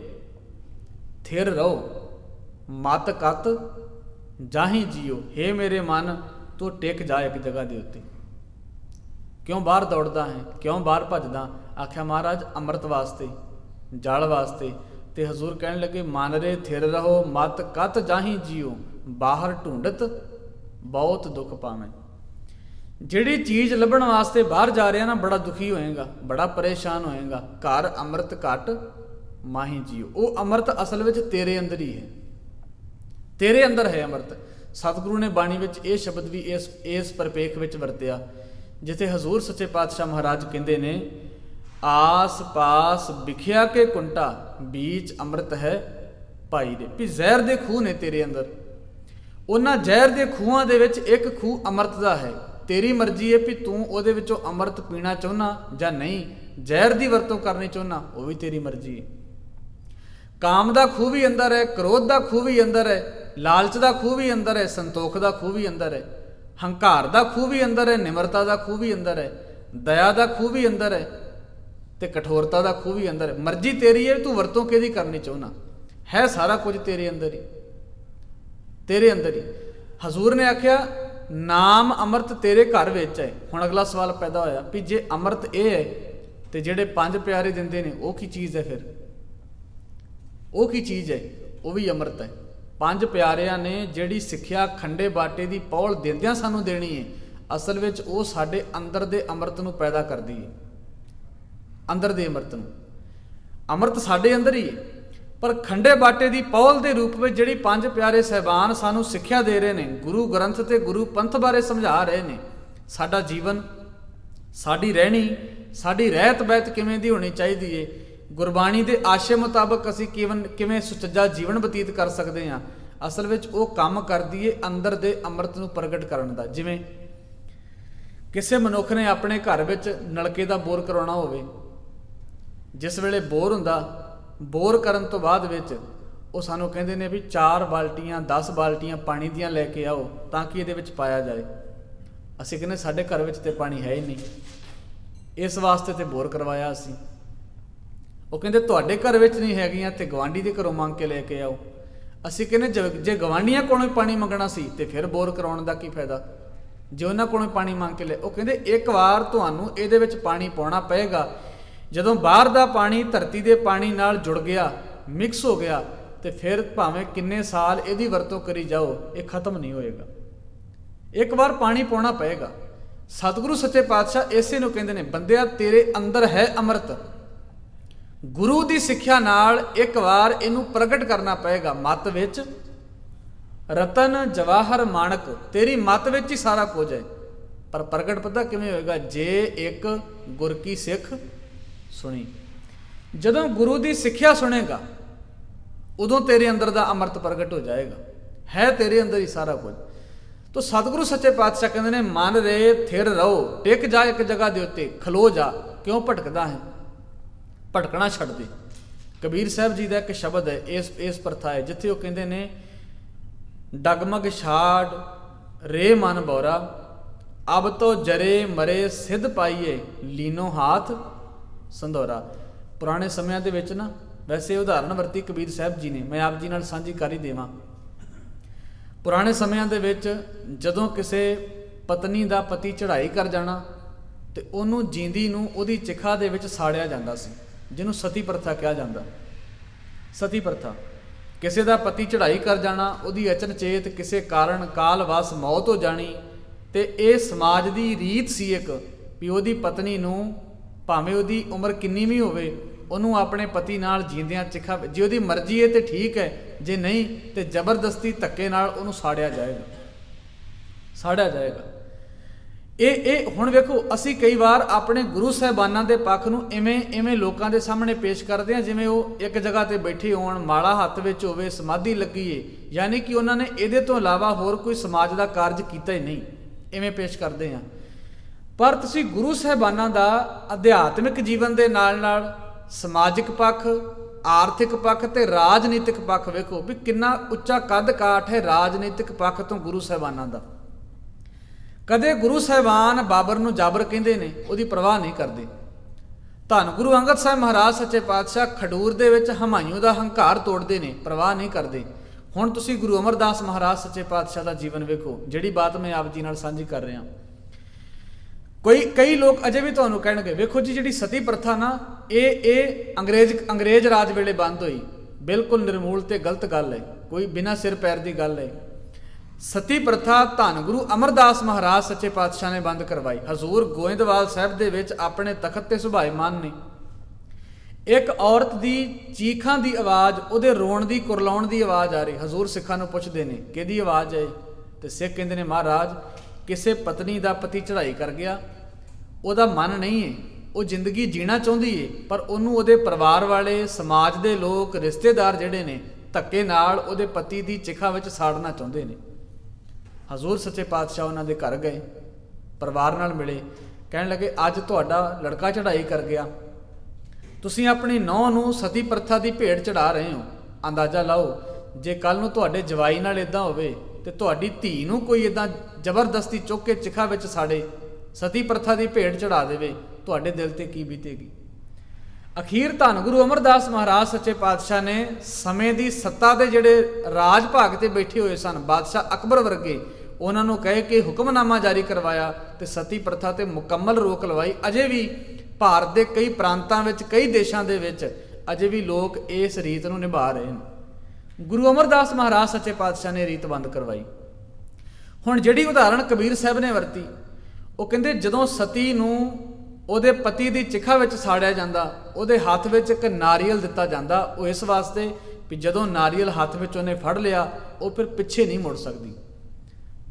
ਥਿਰ ਰਹੋ, ਮਤ ਕਤ ਜਾਹੀ ਜੀਓ। ਹੇ ਮੇਰੇ ਮਨ, ਤੂੰ ਟਿਕ ਜਾ ਇੱਕ ਜਗ੍ਹਾ ਦੇ ਉੱਤੇ। ਕਿਉਂ ਬਾਹਰ ਦੌੜਦਾ ਹੈ, ਕਿਉਂ ਬਾਹਰ ਭੱਜਦਾ? ਆਖਿਆ ਮਹਾਰਾਜ ਅੰਮ੍ਰਿਤ ਵਾਸਤੇ, ਜਲ ਵਾਸਤੇ ਤੇ ਹਜ਼ੂਰ ਕਹਿਣ ਲੱਗੇ, ਮਨ ਰੇ ਥਿਰ ਰਹੋ ਮਤ ਕਤ ਜਾਹੀ ਜੀਓ, ਬਾਹਰ ਢੂੰਡਤ ਬਹੁਤ ਦੁੱਖ ਪਾਵੇਂ। ਜਿਹੜੀ ਚੀਜ਼ ਲੱਭਣ ਵਾਸਤੇ ਬਾਹਰ ਜਾ ਰਿਹਾ ਨਾ, ਬੜਾ ਦੁਖੀ ਹੋਏਗਾ, ਬੜਾ ਪਰੇਸ਼ਾਨ ਹੋਏਗਾ। ਘਰ ਅੰਮ੍ਰਿਤ ਘਟ ਮਾਹੀ ਜੀਓ, ਉਹ ਅੰਮ੍ਰਿਤ ਅਸਲ ਵਿੱਚ ਤੇਰੇ ਅੰਦਰ ਹੀ ਹੈ, ਤੇਰੇ ਅੰਦਰ ਹੈ ਅੰਮ੍ਰਿਤ। ਸਤਿਗੁਰੂ ਨੇ ਬਾਣੀ ਵਿੱਚ ਇਹ ਸ਼ਬਦ ਵੀ ਇਸ ਪਰਿਪੇਖ ਵਿੱਚ ਵਰਤਿਆ, ਜਿੱਥੇ ਹਜ਼ੂਰ ਸੱਚੇ ਪਾਤਸ਼ਾਹ ਮਹਾਰਾਜ ਕਹਿੰਦੇ ਨੇ, ਆਸ ਪਾਸ ਵਿਖਿਆ ਕੇ ਕੁੰਟਾ ਬੀਚ ਅੰਮ੍ਰਿਤ ਹੈ ਭਾਈ ਦੇ। ਵੀ ਜ਼ਹਿਰ ਦੇ ਖੂਹ ਨੇ ਤੇਰੇ ਅੰਦਰ, ਉਹਨਾਂ ਜ਼ਹਿਰ ਦੇ ਖੂਹਾਂ ਦੇ ਵਿੱਚ ਇੱਕ ਖੂਹ ਅੰਮ੍ਰਿਤ ਦਾ ਹੈ। ਤੇਰੀ ਮਰਜ਼ੀ ਹੈ ਵੀ ਤੂੰ ਉਹਦੇ ਵਿੱਚੋਂ ਅੰਮ੍ਰਿਤ ਪੀਣਾ ਚਾਹੁੰਦਾ ਜਾਂ ਨਹੀਂ, ਜ਼ਹਿਰ ਦੀ ਵਰਤੋਂ ਕਰਨੀ ਚਾਹੁੰਦਾ, ਉਹ ਵੀ ਤੇਰੀ ਮਰਜ਼ੀ ਹੈ। ਕਾਮ ਦਾ ਖੂਹ ਵੀ ਅੰਦਰ ਹੈ, ਕ੍ਰੋਧ ਦਾ ਖੂਹ ਵੀ ਅੰਦਰ ਹੈ, ਲਾਲਚ ਦਾ ਖੂਹ ਵੀ ਅੰਦਰ ਹੈ, ਸੰਤੋਖ ਦਾ ਖੂਹ ਵੀ ਅੰਦਰ ਹੈ, ਹੰਕਾਰ ਦਾ ਖੂਹ ਵੀ ਅੰਦਰ ਹੈ, ਨਿਮਰਤਾ ਦਾ ਖੂਹ ਵੀ ਅੰਦਰ ਹੈ, ਦਇਆ ਦਾ ਖੂਹ ਵੀ ਅੰਦਰ ਹੈ, ਤੇ ਕਠੋਰਤਾ ਦਾ ਖੂਹ ਵੀ ਅੰਦਰ ਹੈ। ਮਰਜ਼ੀ ਤੇਰੀ ਹੈ, ਤੂੰ ਵਰਤੋਂ ਕਿਹਦੀ ਕਰਨੀ ਚਾਹੁੰਦਾ, ਹੈ ਸਾਰਾ ਕੁਝ ਤੇਰੇ ਅੰਦਰ ਹੀ, ਤੇਰੇ ਅੰਦਰ ਹੀ। ਹਜ਼ੂਰ ਨੇ ਆਖਿਆ, ਨਾਮ ਅੰਮ੍ਰਿਤ ਤੇਰੇ ਘਰ ਵਿੱਚ ਹੈ। ਹੁਣ ਅਗਲਾ ਸਵਾਲ ਪੈਦਾ ਹੋਇਆ ਵੀ ਜੇ ਅੰਮ੍ਰਿਤ ਇਹ ਹੈ ਤੇ ਜਿਹੜੇ ਪੰਜ ਪਿਆਰੇ ਦਿੰਦੇ ਨੇ ਉਹ ਕੀ ਚੀਜ਼ ਹੈ? ਫਿਰ ਉਹ ਕੀ ਚੀਜ਼ ਹੈ? ਉਹ ਵੀ ਅੰਮ੍ਰਿਤ ਹੈ। ਪੰਜ ਪਿਆਰਿਆਂ ਨੇ ਜਿਹੜੀ ਸਿੱਖਿਆ ਖੰਡੇ ਬਾਟੇ ਦੀ ਪੌਲ ਦਿੰਦਿਆਂ ਸਾਨੂੰ ਦੇਣੀ ਹੈ, ਅਸਲ ਵਿੱਚ ਉਹ ਸਾਡੇ ਅੰਦਰ ਦੇ ਅੰਮ੍ਰਿਤ ਨੂੰ ਪੈਦਾ ਕਰਦੀ ਹੈ, ਅੰਦਰ ਦੇ ਅੰਮ੍ਰਿਤ ਨੂੰ। ਅੰਮ੍ਰਿਤ ਸਾਡੇ ਅੰਦਰ ਹੀ ਹੈ, ਪਰ ਖੰਡੇ ਬਾਟੇ ਦੀ ਪੌਲ ਦੇ ਰੂਪ ਵਿੱਚ ਜਿਹੜੀ ਪੰਜ ਪਿਆਰੇ ਸਹਿਬਾਨ ਸਾਨੂੰ ਸਿੱਖਿਆ ਦੇ ਰਹੇ ਨੇ, ਗੁਰੂ ਗ੍ਰੰਥ ਤੇ ਗੁਰੂ ਪੰਥ ਬਾਰੇ ਸਮਝਾ ਰਹੇ ਨੇ, ਸਾਡਾ ਜੀਵਨ, ਸਾਡੀ ਰਹਿਣੀ, ਸਾਡੀ ਰਹਿਤ ਬਹਿਤ ਕਿਵੇਂ ਦੀ ਹੋਣੀ ਚਾਹੀਦੀ ਹੈ, ਗੁਰਬਾਣੀ ਦੇ ਆਸ਼ੇ ਮੁਤਾਬਕ ਅਸੀਂ ਕਿਵੇਂ ਸੁਚੱਜਾ ਜੀਵਨ ਬਤੀਤ ਕਰ ਸਕਦੇ ਹਾਂ, ਅਸਲ ਵਿੱਚ ਉਹ ਕੰਮ ਕਰਦੀ ਏ ਅੰਦਰ ਦੇ ਅੰਮ੍ਰਿਤ ਨੂੰ ਪ੍ਰਗਟ ਕਰਨ ਦਾ। ਜਿਵੇਂ ਕਿਸੇ ਮਨੁੱਖ ਨੇ ਆਪਣੇ ਘਰ ਵਿੱਚ ਨਲਕੇ ਦਾ ਬੋਰ ਕਰਾਉਣਾ ਹੋਵੇ, ਜਿਸ ਵੇਲੇ ਬੋਰ ਹੁੰਦਾ, ਬੋਰ ਕਰਨ ਤੋਂ ਬਾਅਦ ਵਿੱਚ ਉਹ ਸਾਨੂੰ ਕਹਿੰਦੇ ਨੇ ਵੀ 4 ਬਾਲਟੀਆਂ 10 ਬਾਲਟੀਆਂ ਪਾਣੀ ਦੀਆਂ ਲੈ ਕੇ ਆਓ ਤਾਂ ਕਿ ਇਹਦੇ ਵਿੱਚ ਪਾਇਆ ਜਾਏ। ਅਸੀਂ ਕਹਿੰਦੇ ਸਾਡੇ ਘਰ ਵਿੱਚ ਤੇ ਪਾਣੀ ਹੈ ਹੀ ਨਹੀਂ, ਇਸ ਵਾਸਤੇ ਤੇ ਬੋਰ ਕਰਵਾਇਆ ਅਸੀਂ। ਉਹ ਕਹਿੰਦੇ ਤੁਹਾਡੇ ਘਰ ਵਿੱਚ ਨਹੀਂ ਹੈਗੀਆਂ ਤੇ ਗਵਾਂਢੀ ਦੇ ਘਰੋਂ ਮੰਗ ਕੇ ਲੈ ਕੇ ਆਓ। ਅਸੀਂ ਕਹਿੰਦੇ ਜੇ ਗਵਾਂਢੀਆਂ ਕੋਲੋਂ ਪਾਣੀ ਮੰਗਣਾ ਸੀ ਤੇ ਫਿਰ ਬੋਰ ਕਰਾਉਣ ਦਾ ਕੀ ਫਾਇਦਾ, ਜੇ ਉਹਨਾਂ ਕੋਲੋਂ ਪਾਣੀ ਮੰਗ ਕੇ ਲੈ। ਉਹ ਕਹਿੰਦੇ ਇੱਕ ਵਾਰ ਤੁਹਾਨੂੰ ਇਹਦੇ ਵਿੱਚ ਪਾਣੀ ਪਾਉਣਾ ਪਏਗਾ, ਜਦੋਂ ਬਾਹਰ ਦਾ ਪਾਣੀ ਧਰਤੀ ਦੇ ਪਾਣੀ ਨਾਲ ਜੁੜ ਗਿਆ, ਮਿਕਸ ਹੋ ਗਿਆ, ਤੇ ਫਿਰ ਭਾਵੇਂ ਕਿੰਨੇ ਸਾਲ ਇਹਦੀ ਵਰਤੋਂ ਕਰੀ ਜਾਓ, ਇਹ ਖਤਮ ਨਹੀਂ ਹੋਏਗਾ। ਇੱਕ ਵਾਰ ਪਾਣੀ ਪਾਉਣਾ ਪਏਗਾ। ਸਤਿਗੁਰੂ ਸੱਚੇ ਪਾਤਸ਼ਾਹ ਇਸੇ ਨੂੰ ਕਹਿੰਦੇ ਨੇ, ਬੰਦਿਆ ਤੇਰੇ ਅੰਦਰ ਹੈ ਅੰਮ੍ਰਿਤ, ਗੁਰੂ ਦੀ ਸਿੱਖਿਆ ਨਾਲ ਇੱਕ ਵਾਰ ਇਹਨੂੰ ਪ੍ਰਗਟ ਕਰਨਾ ਪਏਗਾ। ਮੱਤ ਵਿੱਚ ਰਤਨ ਜਵਾਹਰ ਮਾਣਕ, ਤੇਰੀ ਮੱਤ ਵਿੱਚ ਹੀ ਸਾਰਾ ਕੁਝ ਹੈ, ਪਰ ਪ੍ਰਗਟ ਪਤਾ ਕਿਵੇਂ ਹੋਏਗਾ? ਜੇ ਇੱਕ ਗੁਰ ਕੀ ਸਿੱਖ ਸੁਣੀ। ਜਦੋਂ ਗੁਰੂ ਦੀ ਸਿੱਖਿਆ ਸੁਣੇਗਾ ਉਦੋਂ ਤੇਰੇ ਅੰਦਰ ਦਾ ਅੰਮ੍ਰਿਤ ਪ੍ਰਗਟ ਹੋ ਜਾਏਗਾ, ਹੈ ਤੇਰੇ ਅੰਦਰ ਹੀ ਸਾਰਾ ਕੁਝ। ਤੋ ਸਤਿਗੁਰੂ ਸੱਚੇ ਪਾਤਸ਼ਾਹ ਕਹਿੰਦੇ ਨੇ, ਮਨ ਰੇ ਥਿਰ ਰਹੋ, ਟਿਕ ਜਾ ਇੱਕ ਜਗ੍ਹਾ ਦੇ ਉੱਤੇ, ਖਲੋ ਜਾ, ਕਿਉਂ ਭਟਕਦਾ ਹੈ, ਭਟਕਣਾ ਛੱਡ ਦੇ। ਕਬੀਰ ਸਾਹਿਬ ਜੀ ਦਾ ਇੱਕ ਸ਼ਬਦ ਹੈ, ਇਸ ਪ੍ਰਥਾ ਹੈ, ਜਿੱਥੇ ਉਹ ਕਹਿੰਦੇ ਨੇ, ਡਗਮਗ ਛਾੜ ਰੇ ਮਨ ਬੌਰਾ, ਅਬ ਤੋ ਜਰੇ ਮਰੇ ਸਿੱਧ ਪਾਈਏ, ਲੀਨੋ ਹਾਥ ਸੰਧੋਰਾ। ਪੁਰਾਣੇ ਸਮਿਆਂ ਦੇ ਵਿੱਚ ਨਾ, ਵੈਸੇ ਉਦਾਹਰਨ ਵਰਤੀ ਕਬੀਰ ਸਾਹਿਬ ਜੀ ਨੇ, ਮੈਂ ਆਪ ਜੀ ਨਾਲ ਸਾਂਝੀ ਕਰ ਹੀ ਦੇਵਾਂ। ਪੁਰਾਣੇ ਸਮਿਆਂ ਦੇ ਵਿੱਚ ਜਦੋਂ ਕਿਸੇ ਪਤਨੀ ਦਾ ਪਤੀ ਚੜ੍ਹਾਈ ਕਰ ਜਾਣਾ ਤੇ ਉਹਨੂੰ ਜੀਂਦੀ ਨੂੰ ਉਹਦੀ ਚਿਖਾ ਦੇ ਵਿੱਚ ਸਾੜਿਆ ਜਾਂਦਾ ਸੀ, ਜਿਹਨੂੰ ਸਤੀ ਪ੍ਰਥਾ ਕਿਹਾ ਜਾਂਦਾ। ਸਤੀ ਪ੍ਰਥਾ, ਕਿਸੇ ਦਾ ਪਤੀ ਚੜ੍ਹਾਈ ਕਰ ਜਾਣਾ, ਉਹਦੀ ਅਚਨਚੇਤ ਕਿਸੇ ਕਾਰਨ ਕਾਲ ਵਸ ਮੌਤ ਹੋ ਜਾਣੀ, ਤੇ ਇਹ ਸਮਾਜ ਦੀ ਰੀਤ ਸੀ ਇੱਕ, ਵੀ ਉਹਦੀ ਪਤਨੀ ਨੂੰ ਭਾਵੇਂ ਉਹਦੀ ਉਮਰ ਕਿੰਨੀ ਵੀ ਹੋਵੇ, ਉਹਨੂੰ ਆਪਣੇ ਪਤੀ ਨਾਲ ਜੀਂਦਿਆਂ ਚਿਖਾ, ਜੇ ਉਹਦੀ ਮਰਜ਼ੀ ਹੈ ਤੇ ਠੀਕ ਹੈ, ਜੇ ਨਹੀਂ ਤੇ ਜ਼ਬਰਦਸਤੀ ਧੱਕੇ ਨਾਲ ਉਹਨੂੰ ਸਾੜਿਆ ਜਾਏਗਾ, ਸਾੜਿਆ ਜਾਏਗਾ। ਇਹ ਹੁਣ ਵੇਖੋ, ਅਸੀਂ ਕਈ ਵਾਰ ਆਪਣੇ ਗੁਰੂ ਸਾਹਿਬਾਨਾਂ ਦੇ ਪੱਖ ਨੂੰ ਇਵੇਂ ਲੋਕਾਂ ਦੇ ਸਾਹਮਣੇ ਪੇਸ਼ ਕਰਦੇ ਹਾਂ ਜਿਵੇਂ ਉਹ ਇੱਕ ਜਗ੍ਹਾ ਤੇ ਬੈਠੇ ਹੋਣ, ਮਾਲਾ ਹੱਥ ਵਿੱਚ ਹੋਵੇ, ਸਮਾਧੀ ਲੱਗੀ ਏ, ਯਾਨੀ ਕਿ ਉਹਨਾਂ ਨੇ ਇਹਦੇ ਤੋਂ ਇਲਾਵਾ ਹੋਰ ਕੋਈ ਸਮਾਜ ਦਾ ਕਾਰਜ ਕੀਤਾ ਹੀ ਨਹੀਂ, ਇਵੇਂ ਪੇਸ਼ ਕਰਦੇ ਹਾਂ। ਪਰ ਤੁਸੀਂ ਗੁਰੂ ਸਾਹਿਬਾਨਾਂ ਦਾ ਅਧਿਆਤਮਿਕ ਜੀਵਨ ਦੇ ਨਾਲ ਨਾਲ ਸਮਾਜਿਕ ਪੱਖ, ਆਰਥਿਕ ਪੱਖ ਤੇ ਰਾਜਨੀਤਿਕ ਪੱਖ ਵੇਖੋ ਵੀ ਕਿੰਨਾ ਉੱਚਾ ਕੱਦ ਕਾਠ ਹੈ ਰਾਜਨੀਤਿਕ ਪੱਖ ਤੋਂ ਗੁਰੂ ਸਾਹਿਬਾਨਾਂ ਦਾ। ਕਦੇ ਗੁਰੂ ਸਾਹਿਬਾਨ ਬਾਬਰ ਨੂੰ ਜਾਬਰ ਕਹਿੰਦੇ ਨੇ, ਉਹਦੀ ਪਰਵਾਹ ਨਹੀਂ ਕਰਦੇ। ਧੰਨ ਗੁਰੂ ਅੰਗਦ ਸਾਹਿਬ ਮਹਾਰਾਜ ਸੱਚੇ ਪਾਤਸ਼ਾਹ ਖਡੂਰ ਦੇ ਵਿੱਚ ਹਮਾਯੂ ਦਾ ਹੰਕਾਰ ਤੋੜਦੇ ਨੇ, ਪਰਵਾਹ ਨਹੀਂ ਕਰਦੇ। ਹੁਣ ਤੁਸੀਂ ਗੁਰੂ ਅਮਰਦਾਸ ਮਹਾਰਾਜ ਸੱਚੇ ਪਾਤਸ਼ਾਹ ਦਾ ਜੀਵਨ ਵੇਖੋ, ਜਿਹੜੀ ਬਾਤ ਮੈਂ ਆਪ ਜੀ ਨਾਲ ਸਾਂਝੀ ਕਰ ਰਿਹਾ। ਕਈ ਲੋਕ ਅਜੇ ਵੀ ਤੁਹਾਨੂੰ ਕਹਿਣਗੇ, ਵੇਖੋ ਜੀ ਜਿਹੜੀ ਸਤੀ ਪ੍ਰਥਾ ਨਾ, ਇਹ ਅੰਗਰੇਜ਼ ਰਾਜ ਵੇਲੇ ਬੰਦ ਹੋਈ, ਬਿਲਕੁਲ ਨਿਰਮੂਲ ਤੇ ਗਲਤ ਗੱਲ ਹੈ, ਕੋਈ ਬਿਨਾਂ ਸਿਰ ਪੈਰ ਦੀ ਗੱਲ ਹੈ। ਸਤੀ ਪ੍ਰਥਾ ਧੰਨ ਗੁਰੂ ਅਮਰਦਾਸ ਮਹਾਰਾਜ ਸੱਚੇ ਪਾਤਸ਼ਾਹ ਨੇ ਬੰਦ ਕਰਵਾਈ। ਹਜ਼ੂਰ ਗੋਇੰਦਵਾਲ ਸਾਹਿਬ ਦੇ ਵਿੱਚ ਆਪਣੇ ਤਖਤ ਤੇ ਸੁਭਾਏਮਾਨ ਨੇ। ਇੱਕ ਔਰਤ ਦੀ ਚੀਖਾਂ ਦੀ ਆਵਾਜ਼, ਉਹਦੇ ਰੋਣ ਦੀ, ਕੁਰਲਾਉਣ ਦੀ ਆਵਾਜ਼ ਆ ਰਹੀ। ਹਜ਼ੂਰ ਸਿੱਖਾਂ ਨੂੰ ਪੁੱਛਦੇ ਨੇ ਕਿਹਦੀ ਆਵਾਜ਼ ਹੈ, ਤੇ ਸਿੱਖ ਕਹਿੰਦੇ ਨੇ ਮਹਾਰਾਜ ਕਿਸੇ ਪਤਨੀ ਦਾ ਪਤੀ ਚੜ੍ਹਾਈ ਕਰ ਗਿਆ, ਉਹਦਾ ਮਨ ਨਹੀਂ ਹੈ, ਉਹ ਜ਼ਿੰਦਗੀ ਜੀਣਾ ਚਾਹੁੰਦੀ ਏ, ਪਰ ਉਹਨੂੰ ਉਹਦੇ ਪਰਿਵਾਰ ਵਾਲੇ, ਸਮਾਜ ਦੇ ਲੋਕ, ਰਿਸ਼ਤੇਦਾਰ ਜਿਹੜੇ ਨੇ ਧੱਕੇ ਨਾਲ ਉਹਦੇ ਪਤੀ ਦੀ ਚਿਖਾ ਵਿੱਚ ਸਾੜਨਾ ਚਾਹੁੰਦੇ ਨੇ। ਹਜ਼ੂਰ ਸੱਚੇ ਪਾਤਸ਼ਾਹ ਉਹਨਾਂ ਦੇ ਘਰ ਗਏ, ਪਰਿਵਾਰ ਨਾਲ ਮਿਲੇ, ਕਹਿਣ ਲੱਗੇ ਅੱਜ ਤੁਹਾਡਾ ਲੜਕਾ ਚੜ੍ਹਾਈ ਕਰ ਗਿਆ, ਤੁਸੀਂ ਆਪਣੀ ਨੂੰਹ ਨੂੰ ਸਤੀ ਪ੍ਰਥਾ ਦੀ ਭੇਟ ਚੜ੍ਹਾ ਰਹੇ ਹੋ। ਅੰਦਾਜ਼ਾ ਲਾਓ ਜੇ ਕੱਲ ਨੂੰ ਤੁਹਾਡੇ ਜਵਾਈ ਨਾਲ ਇਦਾਂ ਹੋਵੇ ਤੇ ਤੁਹਾਡੀ ਧੀ ਨੂੰ ਕੋਈ ਇਦਾਂ ਜ਼ਬਰਦਸਤੀ ਚੁੱਕ ਕੇ ਚਿਖਾ ਵਿੱਚ ਸਾੜੇ, ਸਤੀ ਪ੍ਰਥਾ ਦੀ ਭੇਟ ਚੜ੍ਹਾ ਦੇਵੇ, ਤੁਹਾਡੇ ਦਿਲ ਤੇ ਕੀ ਬੀਤੇਗੀ। ਅਖੀਰ ਧੰਨ ਗੁਰੂ ਅਮਰਦਾਸ ਮਹਾਰਾਜ ਸੱਚੇ ਪਾਤਸ਼ਾਹ ਨੇ ਸਮੇਂ ਦੀ ਸੱਤਾ ਦੇ ਜਿਹੜੇ ਰਾਜ ਭਾਗ ਤੇ ਬੈਠੇ ਹੋਏ ਸਨ, ਬਾਦਸ਼ਾਹ ਅਕਬਰ ਵਰਗੇ, ਉਹਨਾਂ ਨੂੰ ਕਹਿ ਕੇ ਹੁਕਮਨਾਮਾ ਜਾਰੀ ਕਰਵਾਇਆ ਤੇ ਸਤੀ ਪ੍ਰਥਾ ਤੇ ਮੁਕੰਮਲ ਰੋਕ ਲਵਾਈ। ਅਜੇ ਵੀ ਭਾਰਤ ਦੇ ਕਈ ਪ੍ਰਾਂਤਾਂ ਵਿੱਚ, ਕਈ ਦੇਸ਼ਾਂ ਦੇ ਵਿੱਚ ਅਜੇ ਵੀ ਲੋਕ ਇਸ ਰੀਤ ਨੂੰ ਨਿਭਾ ਰਹੇ ਨੇ। ਗੁਰੂ ਅਮਰਦਾਸ ਮਹਾਰਾਜ ਸੱਚੇ ਪਾਤਸ਼ਾਹ ਨੇ ਰੀਤ ਬੰਦ ਕਰਵਾਈ। ਹੁਣ ਜਿਹੜੀ ਉਦਾਹਰਣ ਕਬੀਰ ਸਾਹਿਬ ਨੇ ਵਰਤੀ, ਉਹ ਕਹਿੰਦੇ ਜਦੋਂ ਸਤੀ ਨੂੰ ਉਹਦੇ ਪਤੀ ਦੀ ਚਿਖਾ ਵਿੱਚ ਸਾੜਿਆ ਜਾਂਦਾ, ਉਹਦੇ ਹੱਥ ਵਿੱਚ ਇੱਕ ਨਾਰੀਅਲ ਦਿੱਤਾ ਜਾਂਦਾ, ਉਹ ਇਸ ਵਾਸਤੇ ਵੀ ਜਦੋਂ ਨਾਰੀਅਲ ਹੱਥ ਵਿੱਚ ਉਹਨੇ ਫੜ ਲਿਆ, ਉਹ ਫਿਰ ਪਿੱਛੇ ਨਹੀਂ ਮੁੜ ਸਕਦੀ।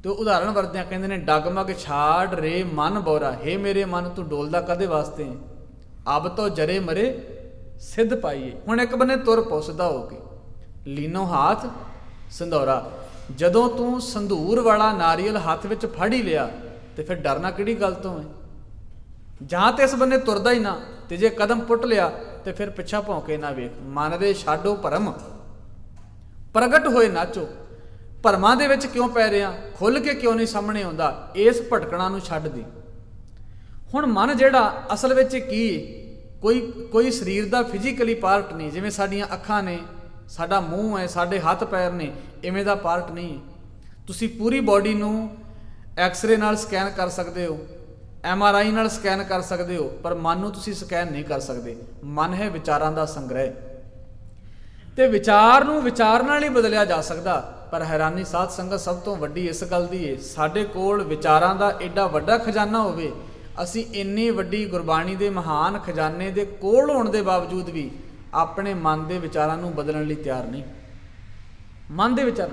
ਤੇ ਉਦਾਹਰਣ ਵਰਤਦਿਆਂ ਕਹਿੰਦੇ ਨੇ ਡਗਮਗ ਛਾੜ ਰੇ ਮਨ ਬੋਰਾ, ਹੇ ਮੇਰੇ ਮਨ ਤੂੰ ਡੋਲਦਾ ਕਦੇ ਵਾਸਤੇ, ਅਬ ਤੋਂ ਜਰੇ ਮਰੇ ਸਿੱਧ ਪਾਈਏ। ਹੁਣ ਇੱਕ ਬੰਨੇ ਤੁਰ ਪੁੱਛਦਾ ਹੋ ਕੇ ਲੀਨੋ ਹਾਥ ਸੰਧੌਰਾ, ਜਦੋਂ ਤੂੰ ਸੰਧੂਰ ਵਾਲਾ ਨਾਰੀਅਲ ਹੱਥ ਵਿੱਚ ਫੜ ਹੀ ਲਿਆ ਤੇ ਫਿਰ ਡਰਨਾ ਕਿਹੜੀ ਗੱਲ ਤੋਂ ਹੈ। ਜਾਂ ਤੇ ਇਸ ਬੰਨੇ ਤੁਰਦਾ ਹੀ ਨਾ, ਤੇ ਜੇ ਕਦਮ ਪੁੱਟ ਲਿਆ ਤੇ ਫਿਰ ਪਿੱਛਾ ਭੌਂਕੇ ਨਾ ਵੇਖ। ਮਨ ਦੇ ਛਾਡੋ ਭਰਮ, ਪ੍ਰਗਟ ਹੋਏ ਨਾਚੋ। ਭਰਮਾਂ ਦੇ ਵਿੱਚ ਕਿਉਂ ਪੈ ਰਿਹਾ, ਖੁੱਲ ਕੇ ਕਿਉਂ ਨਹੀਂ ਸਾਹਮਣੇ ਆਉਂਦਾ, ਇਸ ਭਟਕਣਾ ਨੂੰ ਛੱਡ ਦੇ। ਹੁਣ ਮਨ ਜਿਹੜਾ ਅਸਲ ਵਿੱਚ ਕੀ, ਕੋਈ ਸਰੀਰ ਦਾ ਫਿਜ਼ੀਕਲੀ ਪਾਰਟ ਨਹੀਂ, ਜਿਵੇਂ ਸਾਡੀਆਂ ਅੱਖਾਂ ਨੇ, ਸਾਡਾ ਮੂੰਹ ਹੈ, ਸਾਡੇ ਹੱਥ ਪੈਰ ਨੇ, ਇਵੇਂ ਦਾ ਪਾਰਟ ਨਹੀਂ ਹੈ। ਤੁਸੀਂ ਪੂਰੀ ਬਾਡੀ ਨੂੰ ਐਕਸਰੇ ਨਾਲ ਸਕੈਨ ਕਰ ਸਕਦੇ ਹੋ, MRI ਨਾਲ ਸਕੈਨ ਕਰ ਸਕਦੇ ਹੋ, ਪਰ ਮਨ ਨੂੰ ਤੁਸੀਂ ਸਕੈਨ ਨਹੀਂ ਕਰ ਸਕਦੇ। ਮਨ ਹੈ ਵਿਚਾਰਾਂ ਦਾ ਸੰਗ੍ਰਹਿ, ਤੇ ਵਿਚਾਰ ਨੂੰ ਵਿਚਾਰ ਨਾਲ ਹੀ ਬਦਲਿਆ ਜਾ ਸਕਦਾ। ਪਰ ਹੈਰਾਨੀ ਸਾਧ ਸੰਗਤ ਸਭ ਤੋਂ ਵੱਡੀ ਇਸ ਗੱਲ ਦੀ ਹੈ, ਸਾਡੇ ਕੋਲ ਵਿਚਾਰਾਂ ਦਾ ਐਡਾ ਵੱਡਾ ਖਜ਼ਾਨਾ ਹੋਵੇ, ਅਸੀਂ ਇੰਨੀ ਵੱਡੀ ਗੁਰਬਾਣੀ ਦੇ ਮਹਾਨ ਖਜ਼ਾਨੇ ਦੇ ਕੋਲ ਹੋਣ ਦੇ ਬਾਵਜੂਦ ਵੀ ਆਪਣੇ ਮਨ ਦੇ ਵਿਚਾਰਾਂ ਨੂੰ ਬਦਲਣ ਲਈ ਤਿਆਰ ਨਹੀਂ। ਮਨ ਦੇ ਵਿਚਾਰ,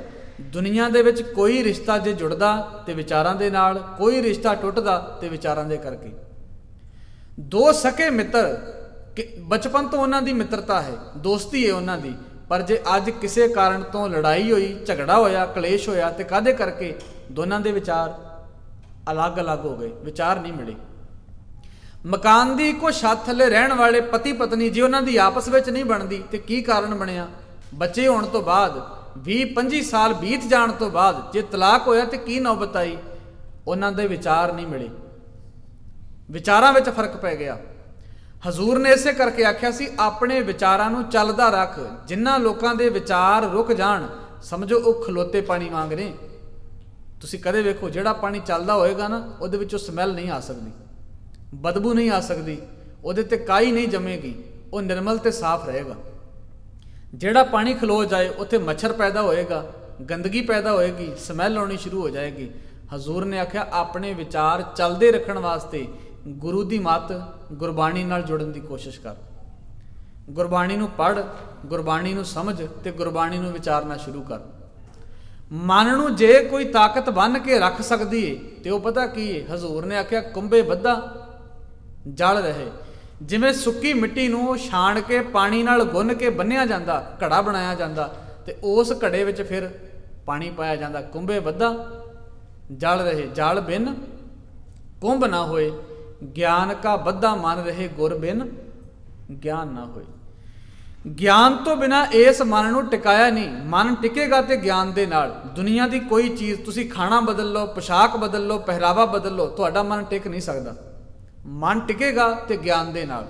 ਦੁਨੀਆ ਦੇ ਵਿੱਚ ਕੋਈ ਰਿਸ਼ਤਾ ਜੇ ਜੁੜਦਾ ਤੇ ਵਿਚਾਰਾਂ ਦੇ ਨਾਲ, ਕੋਈ ਰਿਸ਼ਤਾ ਟੁੱਟਦਾ ਤੇ ਵਿਚਾਰਾਂ ਦੇ ਕਰਕੇ। ਦੋ ਸਕੇ ਮਿੱਤਰ, ਬਚਪਨ ਤੋਂ ਉਹਨਾਂ ਦੀ ਮਿੱਤਰਤਾ ਹੈ, ਦੋਸਤੀ ਹੈ ਉਹਨਾਂ ਦੀ, ਪਰ ਜੇ ਅੱਜ ਕਿਸੇ ਕਾਰਨ ਤੋਂ ਲੜਾਈ ਹੋਈ, ਝਗੜਾ ਹੋਇਆ, ਕਲੇਸ਼ ਹੋਇਆ, ਤੇ ਕਾਹਦੇ ਕਰਕੇ? ਦੋਨਾਂ ਦੇ ਵਿਚਾਰ ਅਲੱਗ-ਅਲੱਗ ਹੋ ਗਏ, ਵਿਚਾਰ ਨਹੀਂ ਮਿਲੇ। ਮਕਾਨ ਦੀ ਇੱਕੋ ਛੱਤ ਥੱਲੇ ਰਹਿਣ ਵਾਲੇ ਪਤੀ ਪਤਨੀ, ਜੇ ਉਹਨਾਂ ਦੀ ਆਪਸ ਵਿੱਚ ਨਹੀਂ ਬਣਦੀ ਤੇ ਕੀ ਕਾਰਨ ਬਣਿਆ? ਬੱਚੇ ਹੋਣ ਤੋਂ ਬਾਅਦ 20-25 ਸਾਲ ਬੀਤ ਜਾਣ ਤੋਂ ਬਾਅਦ ਜੇ ਤਲਾਕ ਹੋਇਆ ਤੇ ਕੀ ਨੌਬਤ ਆਈ? ਉਹਨਾਂ ਦੇ ਵਿਚਾਰ ਨਹੀਂ ਮਿਲੇ, ਵਿਚਾਰਾਂ ਵਿੱਚ ਫਰਕ ਪੈ ਗਿਆ। ਹਜ਼ੂਰ ਨੇ ਇਸੇ ਕਰਕੇ ਆਖਿਆ ਸੀ ਆਪਣੇ ਵਿਚਾਰਾਂ ਨੂੰ ਚੱਲਦਾ ਰੱਖ। ਜਿਨ੍ਹਾਂ ਲੋਕਾਂ ਦੇ ਵਿਚਾਰ ਰੁਕ ਜਾਣ, ਸਮਝੋ ਉਹ ਖਲੋਤੇ ਪਾਣੀ ਵਾਂਗ ਨੇ। ਤੁਸੀਂ ਕਦੇ ਵੇਖੋ, ਜਿਹੜਾ ਪਾਣੀ ਚੱਲਦਾ ਹੋਏਗਾ ਨਾ, ਉਹਦੇ ਵਿੱਚੋਂ ਸਮੈਲ ਨਹੀਂ ਆ ਸਕਦੀ, ਬਦਬੂ ਨਹੀਂ ਆ ਸਕਦੀ, ਉਹਦੇ ਤੇ ਕਾਈ ਨਹੀਂ ਜੰਮੇਗੀ, ਉਹ ਨਿਰਮਲ ਤੇ ਸਾਫ਼ ਰਹੇਗਾ। ਜਿਹੜਾ ਪਾਣੀ ਖਲੋ ਜਾਏ, ਉੱਥੇ ਮੱਛਰ ਪੈਦਾ ਹੋਏਗਾ, ਗੰਦਗੀ ਪੈਦਾ ਹੋਏਗੀ, ਸਮੈਲ ਆਉਣੀ ਸ਼ੁਰੂ ਹੋ ਜਾਏਗੀ। ਹਜ਼ੂਰ ਨੇ ਆਖਿਆ ਆਪਣੇ ਵਿਚਾਰ ਚੱਲਦੇ ਰੱਖਣ ਵਾਸਤੇ ਗੁਰੂ ਦੀ ਮੱਤ, ਗੁਰਬਾਣੀ ਨਾਲ ਜੁੜਨ ਦੀ ਕੋਸ਼ਿਸ਼ ਕਰ। ਗੁਰਬਾਣੀ ਨੂੰ ਪੜ੍ਹ, ਗੁਰਬਾਣੀ ਨੂੰ ਸਮਝ ਤੇ ਗੁਰਬਾਣੀ ਨੂੰ ਵਿਚਾਰਨਾ ਸ਼ੁਰੂ ਕਰ। ਮਨ ਨੂੰ ਜੇ ਕੋਈ ਤਾਕਤ ਬੰਨ੍ਹ ਕੇ ਰੱਖ ਸਕਦੀ ਏ ਤੇ ਉਹ ਪਤਾ ਕੀ ਏ? ਹਜ਼ੂਰ ਨੇ ਆਖਿਆ ਕੁੰਭੇ ਬੱਧਾ ਜਲ ਰਹੇ। ਜਿਵੇਂ ਸੁੱਕੀ ਮਿੱਟੀ ਨੂੰ ਛਾਣ ਕੇ ਪਾਣੀ ਨਾਲ ਗੁੰਨ ਕੇ ਬੰਨਿਆ ਜਾਂਦਾ, ਘੜਾ ਬਣਾਇਆ ਜਾਂਦਾ, ਤੇ ਉਸ ਘੜੇ ਵਿੱਚ ਫਿਰ ਪਾਣੀ ਪਾਇਆ ਜਾਂਦਾ। ਕੁੰਭੇ ਬੱਧਾ ਜਲ ਰਹੇ, ਜਲ ਬਿਨ ਕੁੰਭ ਨਾ ਹੋਏ, ਗਿਆਨ ਕਾ ਬੱਧਾ ਮਨ ਰਹੇ, ਗੁਰ ਬਿਨ ਗਿਆਨ ਨਾ ਹੋਏ। ਗਿਆਨ ਤੋਂ ਬਿਨਾ ਇਸ ਮਨ ਨੂੰ ਟਿਕਾਇਆ ਨਹੀਂ। ਮਨ ਟਿਕੇਗਾ ਤੇ ਗਿਆਨ ਦੇ ਨਾਲ। ਦੁਨੀਆ ਦੀ ਕੋਈ ਚੀਜ਼, ਤੁਸੀਂ ਖਾਣਾ ਬਦਲ ਲਓ, ਪੋਸ਼ਾਕ ਬਦਲ ਲਓ, ਪਹਿਰਾਵਾ ਬਦਲ ਲਓ, ਤੁਹਾਡਾ ਮਨ ਟਿਕ ਨਹੀਂ ਸਕਦਾ। ਮਨ ਟਿਕੇਗਾ ਤੇ ਗਿਆਨ ਦੇ ਨਾਲ।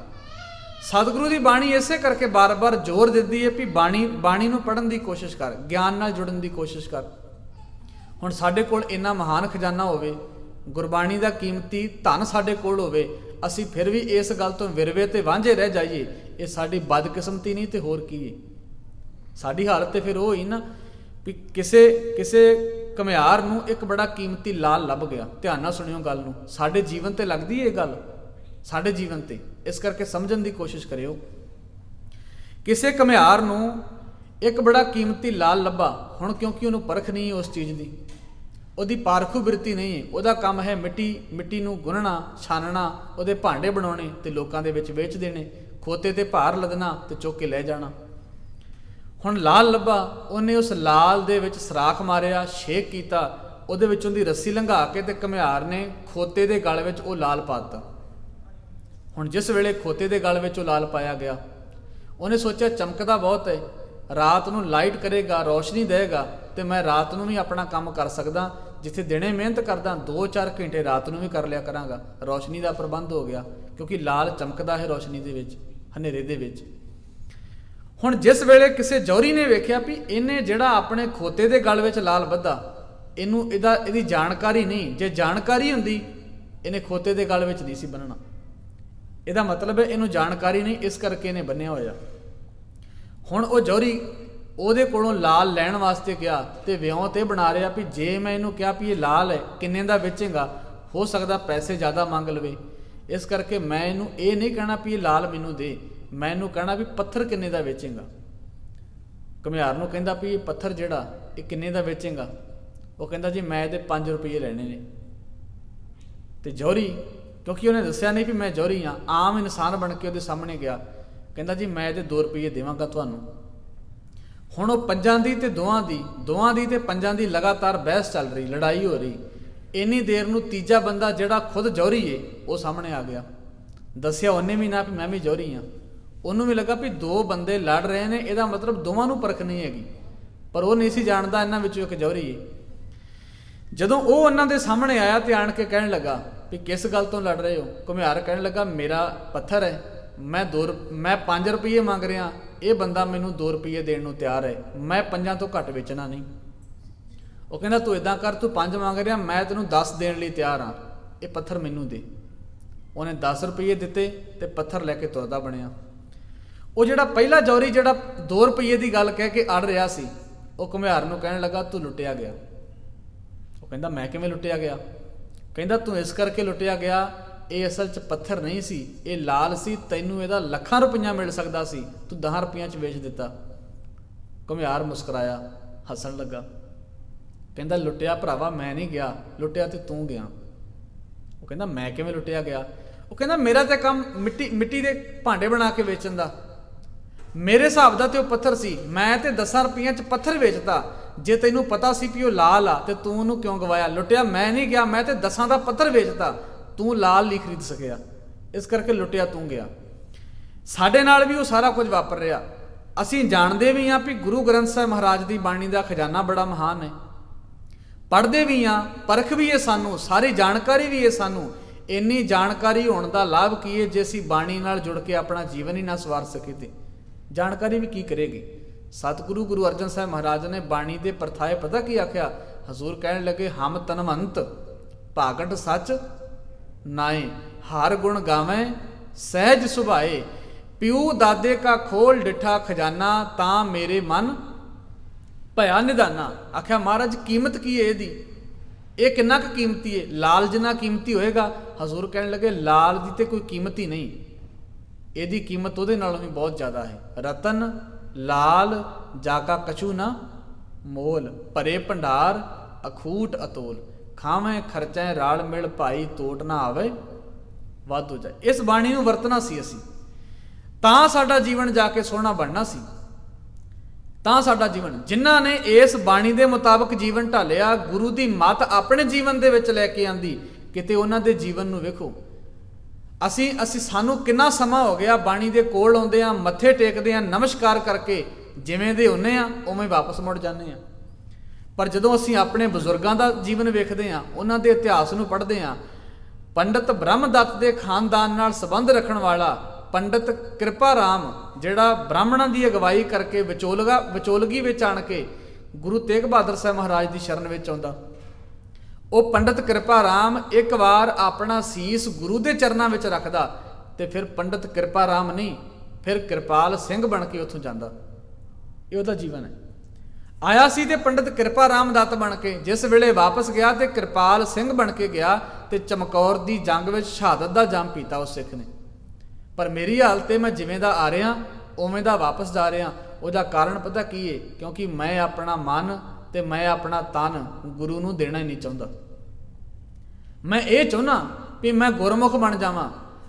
ਸਤਿਗੁਰੂ ਦੀ ਬਾਣੀ ਇਸੇ ਕਰਕੇ ਬਾਰ-ਬਾਰ ਜ਼ੋਰ ਦਿੰਦੀ ਹੈ ਵੀ ਬਾਣੀ ਨੂੰ ਪੜ੍ਹਨ ਦੀ ਕੋਸ਼ਿਸ਼ ਕਰ, ਗਿਆਨ ਨਾਲ ਜੁੜਨ ਦੀ ਕੋਸ਼ਿਸ਼ ਕਰ। ਹੁਣ ਸਾਡੇ ਕੋਲ ਇੰਨਾ ਮਹਾਨ ਖਜ਼ਾਨਾ ਹੋਵੇ, ਗੁਰਬਾਣੀ ਦਾ ਕੀਮਤੀ ਧਨ ਸਾਡੇ ਕੋਲ ਹੋਵੇ, ਅਸੀਂ ਫਿਰ ਵੀ ਇਸ ਗੱਲ ਤੋਂ ਵਿਰਵੇ ਤੇ ਵਾਂਝੇ ਰਹਿ ਜਾਈਏ, ਇਹ ਸਾਡੀ ਬਦਕਿਸਮਤੀ ਨਹੀਂ ਤੇ ਹੋਰ ਕੀ ਹੈ। ਸਾਡੀ ਹਾਲਤ ਤੇ ਫਿਰ ਉਹ ਹੀ ਨਾ ਵੀ ਕਿਸੇ ਘੁਮਿਆਰ ਨੂੰ ਇੱਕ ਬੜਾ ਕੀਮਤੀ ਲਾਲ ਲੱਭ ਗਿਆ। ਧਿਆਨ ਨਾਲ ਸੁਣਿਓ ਗੱਲ ਨੂੰ, ਸਾਡੇ ਜੀਵਨ ਤੇ ਲੱਗਦੀ ਇਹ ਗੱਲ, ਸਾਡੇ ਜੀਵਨ ਤੇ, ਇਸ ਕਰਕੇ ਸਮਝਣ ਦੀ ਕੋਸ਼ਿਸ਼ ਕਰਿਓ। ਕਿਸੇ ਘੁਮਿਆਰ ਨੂੰ ਇੱਕ ਬੜਾ ਕੀਮਤੀ ਲਾਲ ਲੱਭਾ। ਹੁਣ ਕਿਉਂਕਿ ਉਹਨੂੰ ਪਰਖ ਨਹੀਂ ਉਸ ਚੀਜ਼ ਦੀ, ਉਹਦੀ ਪਾਰਖੂ ਬਿਰਤੀ ਨਹੀਂ ਹੈ, ਉਹਦਾ ਕੰਮ ਹੈ ਮਿੱਟੀ ਨੂੰ ਗੁੰਨਣਾ, ਛਾਨਣਾ, ਉਹਦੇ ਭਾਂਡੇ ਬਣਾਉਣੇ ਤੇ ਲੋਕਾਂ ਦੇ ਵਿੱਚ ਵੇਚ ਦੇਣੇ, ਖੋਤੇ ਤੇ ਭਾਰ ਲੱਦਣਾ ਤੇ ਚੁੱਕ ਕੇ ਲੈ ਜਾਣਾ। ਹੁਣ ਲਾਲ ਲੱਭਾ, ਉਹਨੇ ਉਸ ਲਾਲ ਦੇ ਵਿੱਚ ਸਰਾਖ ਮਾਰਿਆ, ਛੇਕ ਕੀਤਾ, ਉਹਦੇ ਵਿੱਚੋਂ ਦੀ ਰੱਸੀ ਲੰਘਾ ਕੇ ਤੇ ਘੁਮਿਆਰ ਨੇ ਖੋਤੇ ਦੇ ਗਲ ਵਿੱਚ ਉਹ ਲਾਲ ਪਾ ਦਿੱਤਾ। ਹੁਣ ਜਿਸ ਵੇਲੇ ਖੋਤੇ ਦੇ ਗਲ ਵਿੱਚ ਉਹ ਲਾਲ ਪਾਇਆ ਗਿਆ, ਉਹਨੇ ਸੋਚਿਆ ਚਮਕਦਾ ਬਹੁਤ ਹੈ, ਰਾਤ ਨੂੰ ਲਾਈਟ ਕਰੇਗਾ, ਰੌਸ਼ਨੀ ਦੇਗਾ ਤੇ ਮੈਂ ਰਾਤ ਨੂੰ ਵੀ ਆਪਣਾ ਕੰਮ ਕਰ ਸਕਦਾ, ਜਿੱਥੇ ਦਿਨੇ ਮਿਹਨਤ ਕਰਦਾ 2-4 ਘੰਟੇ ਰਾਤ ਨੂੰ ਵੀ ਕਰ ਲਿਆ ਕਰਾਂਗਾ। ਰੌਸ਼ਨੀ ਦਾ ਪ੍ਰਬੰਧ ਹੋ ਗਿਆ ਕਿਉਂਕਿ ਲਾਲ ਚਮਕਦਾ ਹੈ ਰੌਸ਼ਨੀ ਦੇ ਵਿੱਚ, ਹਨੇਰੇ ਦੇ ਵਿੱਚ। ਹੁਣ ਜਿਸ ਵੇਲੇ ਕਿਸੇ ਜੌਹਰੀ ਨੇ ਵੇਖਿਆ ਵੀ ਇਹਨੇ ਜਿਹੜਾ ਆਪਣੇ ਖੋਤੇ ਦੇ ਗਲ ਵਿੱਚ ਲਾਲ ਬੱਧਾ, ਇਹਦੀ ਜਾਣਕਾਰੀ ਨਹੀਂ, ਜੇ ਜਾਣਕਾਰੀ ਹੁੰਦੀ ਇਹਨੇ ਖੋਤੇ ਦੇ ਗਲ ਵਿੱਚ ਨਹੀਂ ਸੀ ਬੰਨਣਾ। ਇਹਦਾ ਮਤਲਬ ਹੈ ਇਹਨੂੰ ਜਾਣਕਾਰੀ ਨਹੀਂ, ਇਸ ਕਰਕੇ ਇਹਨੇ ਬੰਨਿਆ ਹੋਇਆ। ਹੁਣ ਉਹ ਜੌਹਰੀ ਉਹਦੇ ਕੋਲੋਂ ਲਾਲ ਲੈਣ ਵਾਸਤੇ ਗਿਆ ਤੇ ਵਿਉਂ ਤੇ ਬਣਾ ਰਿਹਾ ਵੀ ਜੇ ਮੈਂ ਇਹਨੂੰ ਕਿਹਾ ਵੀ ਇਹ ਲਾਲ ਹੈ, ਕਿੰਨੇ ਦਾ ਵੇਚੇਗਾ, ਹੋ ਸਕਦਾ ਪੈਸੇ ਜ਼ਿਆਦਾ ਮੰਗ ਲਵੇ, ਇਸ ਕਰਕੇ ਮੈਂ ਇਹਨੂੰ ਇਹ ਨਹੀਂ ਕਹਿਣਾ ਵੀ ਇਹ ਲਾਲ ਮੈਨੂੰ ਦੇ, ਮੈਂ ਇਹਨੂੰ ਕਹਿਣਾ ਵੀ ਪੱਥਰ ਕਿੰਨੇ ਦਾ ਵੇਚੇਗਾ। ਘੁਮਿਆਰ ਨੂੰ ਕਹਿੰਦਾ ਵੀ ਇਹ ਪੱਥਰ ਜਿਹੜਾ ਇਹ ਕਿੰਨੇ ਦਾ ਵੇਚੇਗਾ, ਉਹ ਕਹਿੰਦਾ ਜੀ ਮੈਂ ਇਹਦੇ 5 ਰੁਪਏ ਲੈਣੇ ਨੇ। ਤੇ ਜੌਹਰੀ, ਕਿਉਂਕਿ ਉਹਨੇ ਦੱਸਿਆ ਨਹੀਂ ਵੀ ਮੈਂ ਜੌਹਰੀ ਹਾਂ, ਆਮ ਇਨਸਾਨ ਬਣ ਕੇ ਉਹਦੇ ਸਾਹਮਣੇ ਗਿਆ, ਕਹਿੰਦਾ ਜੀ ਮੈਂ ਇਹਦੇ 2 ਰੁਪਏ ਦੇਵਾਂਗਾ ਤੁਹਾਨੂੰ। ਹੁਣ ਉਹ ਪੰਜਾਂ ਦੀ ਤੇ ਦੋਵਾਂ ਦੀ ਤੇ ਪੰਜਾਂ ਦੀ ਲਗਾਤਾਰ ਬਹਿਸ ਚੱਲ ਰਹੀ, ਲੜਾਈ ਹੋ ਰਹੀ। ਇੰਨੀ ਦੇਰ ਨੂੰ ਤੀਜਾ ਬੰਦਾ ਜਿਹੜਾ ਖੁਦ ਜੌਹਰੀ ਏ ਉਹ ਸਾਹਮਣੇ ਆ ਗਿਆ। ਦੱਸਿਆ ਉਹਨੇ ਵੀ ਨਾ ਵੀ ਮੈਂ ਵੀ ਜੌਹਰੀ ਹਾਂ। ਉਹਨੂੰ ਵੀ ਲੱਗਾ ਵੀ 2 ਬੰਦੇ ਲੜ ਰਹੇ ਨੇ, ਇਹਦਾ ਮਤਲਬ ਦੋਵਾਂ ਨੂੰ ਪਰਖ ਨਹੀਂ ਹੈਗੀ, ਪਰ ਉਹ ਨਹੀਂ ਸੀ ਜਾਣਦਾ ਇਹਨਾਂ ਵਿੱਚੋਂ ਇੱਕ ਜੌਹਰੀ ਏ। ਜਦੋਂ ਉਹ ਉਹਨਾਂ ਦੇ ਸਾਹਮਣੇ ਆਇਆ ਤੇ ਆਣ ਕੇ ਕਹਿਣ ਲੱਗਾ ਵੀ ਕਿਸ ਗੱਲ ਤੋਂ ਲੜ ਰਹੇ ਹੋ। ਘੁਮਿਆਰ ਕਹਿਣ ਲੱਗਾ ਮੇਰਾ ਪੱਥਰ ਹੈ, ਮੈਂ 5 ਰੁਪਏ ਮੰਗ ਰਿਹਾ, ਇਹ ਬੰਦਾ ਮੈਨੂੰ 2 ਰੁਪਏ ਦੇਣ ਨੂੰ ਤਿਆਰ ਹੈ, ਮੈਂ 5 ਤੋਂ ਘੱਟ ਵੇਚਣਾ ਨਹੀਂ। ਉਹ ਕਹਿੰਦਾ ਤੂੰ ਇਦਾਂ ਕਰ, ਤੂੰ 5 ਮੰਗ ਰਿਹਾ, ਮੈਂ ਤੈਨੂੰ 10 ਦੇਣ ਲਈ ਤਿਆਰ ਹਾਂ, ਇਹ ਪੱਥਰ ਮੈਨੂੰ ਦੇ। ਉਹਨੇ 10 ਰੁਪਏ ਦਿੱਤੇ ਤੇ ਪੱਥਰ ਲੈ ਕੇ ਤੁਰਦਾ ਬਣਿਆ। ਉਹ ਜਿਹੜਾ ਪਹਿਲਾ ਜੌਹਰੀ ਜਿਹੜਾ 2 ਰੁਪਏ ਦੀ ਗੱਲ ਕਹਿ ਕੇ ਅੜ ਰਿਹਾ ਸੀ, ਉਹ ਘੁਮਿਆਰ ਨੂੰ ਕਹਿਣ ਲੱਗਾ ਤੂੰ ਲੁੱਟਿਆ ਗਿਆ। ਉਹ ਕਹਿੰਦਾ ਮੈਂ ਕਿਵੇਂ ਲੁੱਟਿਆ ਗਿਆ? ਕਹਿੰਦਾ ਤੂੰ ਇਸ ਕਰਕੇ ਲੁੱਟਿਆ ਗਿਆ, ਇਹ ਅਸਲ 'ਚ ਪੱਥਰ ਨਹੀਂ ਸੀ, ਇਹ ਲਾਲ ਸੀ, ਤੈਨੂੰ ਇਹਦਾ ਲੱਖਾਂ ਰੁਪਈਆ ਮਿਲ ਸਕਦਾ ਸੀ, ਤੂੰ 10 ਰੁਪਈਆਂ 'ਚ ਵੇਚ ਦਿੱਤਾ। ਘੁਮਿਆਰ ਮੁਸਕਰਾਇਆ, ਹੱਸਣ ਲੱਗਾ, ਕਹਿੰਦਾ ਲੁੱਟਿਆ ਭਰਾਵਾ ਮੈਂ ਨਹੀਂ ਗਿਆ, ਲੁੱਟਿਆ ਤੇ ਤੂੰ ਗਿਆ। ਉਹ ਕਹਿੰਦਾ ਮੈਂ ਕਿਵੇਂ ਲੁੱਟਿਆ ਗਿਆ? ਉਹ ਕਹਿੰਦਾ ਮੇਰਾ ਤੇ ਕੰਮ ਮਿੱਟੀ ਦੇ ਭਾਂਡੇ ਬਣਾ ਕੇ ਵੇਚਣ ਦਾ, ਮੇਰੇ ਹਿਸਾਬ ਦਾ ਤੇ ਉਹ ਪੱਥਰ ਸੀ, ਮੈਂ ਤੇ 10 ਰੁਪਈਆਂ 'ਚ ਪੱਥਰ ਵੇਚਦਾ। ਜੇ ਤੈਨੂੰ ਪਤਾ ਸੀ ਵੀ ਉਹ ਲਾਲ ਆ ਤੇ ਤੂੰ ਉਹਨੂੰ ਕਿਉਂ ਗਵਾਇਆ? ਲੁੱਟਿਆ ਮੈਂ ਨਹੀਂ ਗਿਆ, ਮੈਂ ਤੇ 10 ਦਾ ਪੱਥਰ ਵੇਚਦਾ, ਤੂੰ ਲਾਲ ਨਹੀਂ ਖਰੀਦ ਸਕਿਆ, ਇਸ ਕਰਕੇ ਲੁੱਟਿਆ ਤੂੰ ਗਿਆ। ਸਾਡੇ ਨਾਲ ਵੀ ਉਹ ਸਾਰਾ ਕੁਝ ਵਾਪਰ ਰਿਹਾ। ਅਸੀਂ ਜਾਣਦੇ ਵੀ ਹਾਂ ਵੀ ਗੁਰੂ ਗ੍ਰੰਥ ਸਾਹਿਬ ਮਹਾਰਾਜ ਦੀ ਬਾਣੀ ਦਾ ਖਜ਼ਾਨਾ ਬੜਾ ਮਹਾਨ ਹੈ, ਪੜ੍ਹਦੇ ਵੀ ਹਾਂ, ਪਰਖ ਵੀ ਹੈ ਸਾਨੂੰ, ਸਾਰੀ ਜਾਣਕਾਰੀ ਵੀ ਹੈ ਸਾਨੂੰ। ਇੰਨੀ ਜਾਣਕਾਰੀ ਹੋਣ ਦਾ ਲਾਭ ਕੀ ਹੈ ਜੇ ਅਸੀਂ ਬਾਣੀ ਨਾਲ ਜੁੜ ਕੇ ਆਪਣਾ ਜੀਵਨ ਹੀ ਨਾ ਸਵਾਰ ਸਕੇ ਤੇ ਜਾਣਕਾਰੀ ਵੀ ਕੀ ਕਰੇਗੀ। ਸਤਿਗੁਰੂ ਗੁਰੂ ਅਰਜਨ ਸਾਹਿਬ ਮਹਾਰਾਜ ਨੇ ਬਾਣੀ ਦੇ ਪਰਥਾਏ ਪਤਾ ਕੀ ਆਖਿਆ? ਹਜ਼ੂਰ ਕਹਿਣ ਲੱਗੇ ਹਮ ਤਨਵੰਤ ਭਾਗਟ ਸੱਚ ਨਾਏ, ਹਰ ਗੁਣ ਗਾਵੇਂ ਸਹਿਜ ਸੁਭਾਏ, ਪਿਉ ਦਾਦੇ ਕਾ ਖੋਲ ਡਿਠਾ ਖਜ਼ਾਨਾ, ਤਾਂ ਮੇਰੇ ਮਨ ਭਇਆ ਨਿਦਾਨਾ। ਆਖਿਆ ਮਹਾਰਾਜ ਕੀਮਤ ਕੀ ਹੈ ਇਹਦੀ, ਇਹ ਕਿੰਨਾ ਕੁ ਕੀਮਤੀ ਹੈ? ਲਾਲ ਜਿੰਨਾ ਕੀਮਤੀ ਹੋਏਗਾ। ਹਜ਼ੂਰ ਕਹਿਣ ਲੱਗੇ ਲਾਲ ਦੀ ਤੇ ਕੋਈ ਕੀਮਤ ਹੀ ਨਹੀਂ, ਇਹਦੀ ਕੀਮਤ ਉਹਦੇ ਨਾਲੋਂ ਵੀ ਬਹੁਤ ਜ਼ਿਆਦਾ ਹੈ। ਰਤਨ ਲਾਲ ਜਾਕਾ ਕਛੂ ਨਾ ਮੋਲ, ਭਰੇ ਭੰਡਾਰ ਅਖੂਟ ਅਤੋਲ, ਖਾਵੇਂ ਖਰਚੈ ਰਾਲ ਮਿਲ ਭਾਈ, ਤੋਟ ਨਾ ਆਵੇ ਵਾਧੂ ਜਾਏ। ਇਸ ਬਾਣੀ ਨੂੰ ਵਰਤਣਾ ਸੀ ਅਸੀਂ, ਤਾਂ ਸਾਡਾ ਜੀਵਨ ਜਾ ਕੇ ਸੋਹਣਾ ਬਣਨਾ ਸੀ, ਤਾਂ ਸਾਡਾ ਜੀਵਨ। ਜਿਨ੍ਹਾਂ ਨੇ ਇਸ ਬਾਣੀ ਦੇ ਮੁਤਾਬਕ ਜੀਵਨ ਢਾਲਿਆ, ਗੁਰੂ ਦੀ ਮੱਤ ਆਪਣੇ ਜੀਵਨ ਦੇ ਵਿੱਚ ਲੈ ਕੇ ਆਂਦੀ, ਕਿਤੇ ਉਹਨਾਂ ਦੇ ਜੀਵਨ ਨੂੰ ਵੇਖੋ। ਅਸੀਂ ਸਾਨੂੰ ਕਿੰਨਾ ਸਮਾਂ ਹੋ ਗਿਆ ਬਾਣੀ ਦੇ ਕੋਲ ਆਉਂਦੇ ਆ, ਮੱਥੇ ਟੇਕਦੇ ਆ, ਨਮਸਕਾਰ ਕਰਕੇ ਜਿਵੇਂ ਦੇ ਹੁੰਨੇ ਆ ਉਵੇਂ ਵਾਪਸ ਮੁੜ ਜਾਂਦੇ ਆ। ਪਰ ਜਦੋਂ ਅਸੀਂ ਆਪਣੇ ਬਜ਼ੁਰਗਾਂ ਦਾ ਜੀਵਨ ਵੇਖਦੇ ਆ, ਉਹਨਾਂ ਦੇ ਇਤਿਹਾਸ ਨੂੰ ਪੜ੍ਹਦੇ ਆ, ਪੰਡਤ ਬ੍ਰਹਮਦੱਤ ਦੇ ਖਾਨਦਾਨ ਨਾਲ ਸੰਬੰਧ ਰੱਖਣ ਵਾਲਾ ਪੰਡਤ ਕਿਰਪਾ ਰਾਮ, ਜਿਹੜਾ ਬ੍ਰਾਹਮਣਾਂ ਦੀ ਅਗਵਾਈ ਕਰਕੇ ਵਿਚੋਲਗੀ ਵਿੱਚ ਆਣ ਕੇ ਗੁਰੂ ਤੇਗ ਬਹਾਦਰ ਸਾਹਿਬ ਮਹਾਰਾਜ ਦੀ ਸ਼ਰਨ ਵਿੱਚ ਆਉਂਦਾ, ਉਹ ਪੰਡਤ ਕਿਰਪਾ ਰਾਮ ਇੱਕ ਵਾਰ ਆਪਣਾ ਸੀਸ ਗੁਰੂ ਦੇ ਚਰਨਾਂ ਵਿੱਚ ਰੱਖਦਾ ਤੇ ਫਿਰ ਪੰਡਤ ਕਿਰਪਾ ਰਾਮ ਨਹੀਂ, ਫਿਰ ਕਿਰਪਾਲ ਸਿੰਘ ਬਣ ਕੇ ਉੱਥੋਂ ਜਾਂਦਾ। ਇਹ ਉਹਦਾ ਜੀਵਨ ਹੈ। ਆਇਆ ਸੀ ਤੇ ਪੰਡਿਤ ਕਿਰਪਾ ਰਾਮ ਦੱਤ ਬਣ ਕੇ, ਜਿਸ ਵੇਲੇ ਵਾਪਸ ਗਿਆ ਤੇ ਕਿਰਪਾਲ ਸਿੰਘ ਬਣ ਕੇ ਗਿਆ ਤੇ ਚਮਕੌਰ ਦੀ ਜੰਗ ਵਿੱਚ ਸ਼ਹਾਦਤ ਦਾ ਜਾਮ ਪੀਤਾ ਉਸ ਸਿੱਖ ਨੇ। ਪਰ ਮੇਰੀ ਹਾਲਤ ਤੇ ਮੈਂ ਜਿਵੇਂ ਦਾ ਆ ਰਿਹਾ ਉਵੇਂ ਦਾ ਵਾਪਸ ਜਾ ਰਿਹਾ। ਉਹਦਾ ਕਾਰਨ ਪਤਾ ਕੀ ਹੈ? ਕਿਉਂਕਿ ਮੈਂ ਆਪਣਾ ਮਨ ਤੇ ਮੈਂ ਆਪਣਾ ਤਨ ਗੁਰੂ ਨੂੰ ਦੇਣਾ ਹੀ ਨਹੀਂ ਚਾਹੁੰਦਾ। ਮੈਂ ਇਹ ਚਾਹੁੰਦਾ ਵੀ ਮੈਂ ਗੁਰਮੁਖ ਬਣ ਜਾਵਾਂ,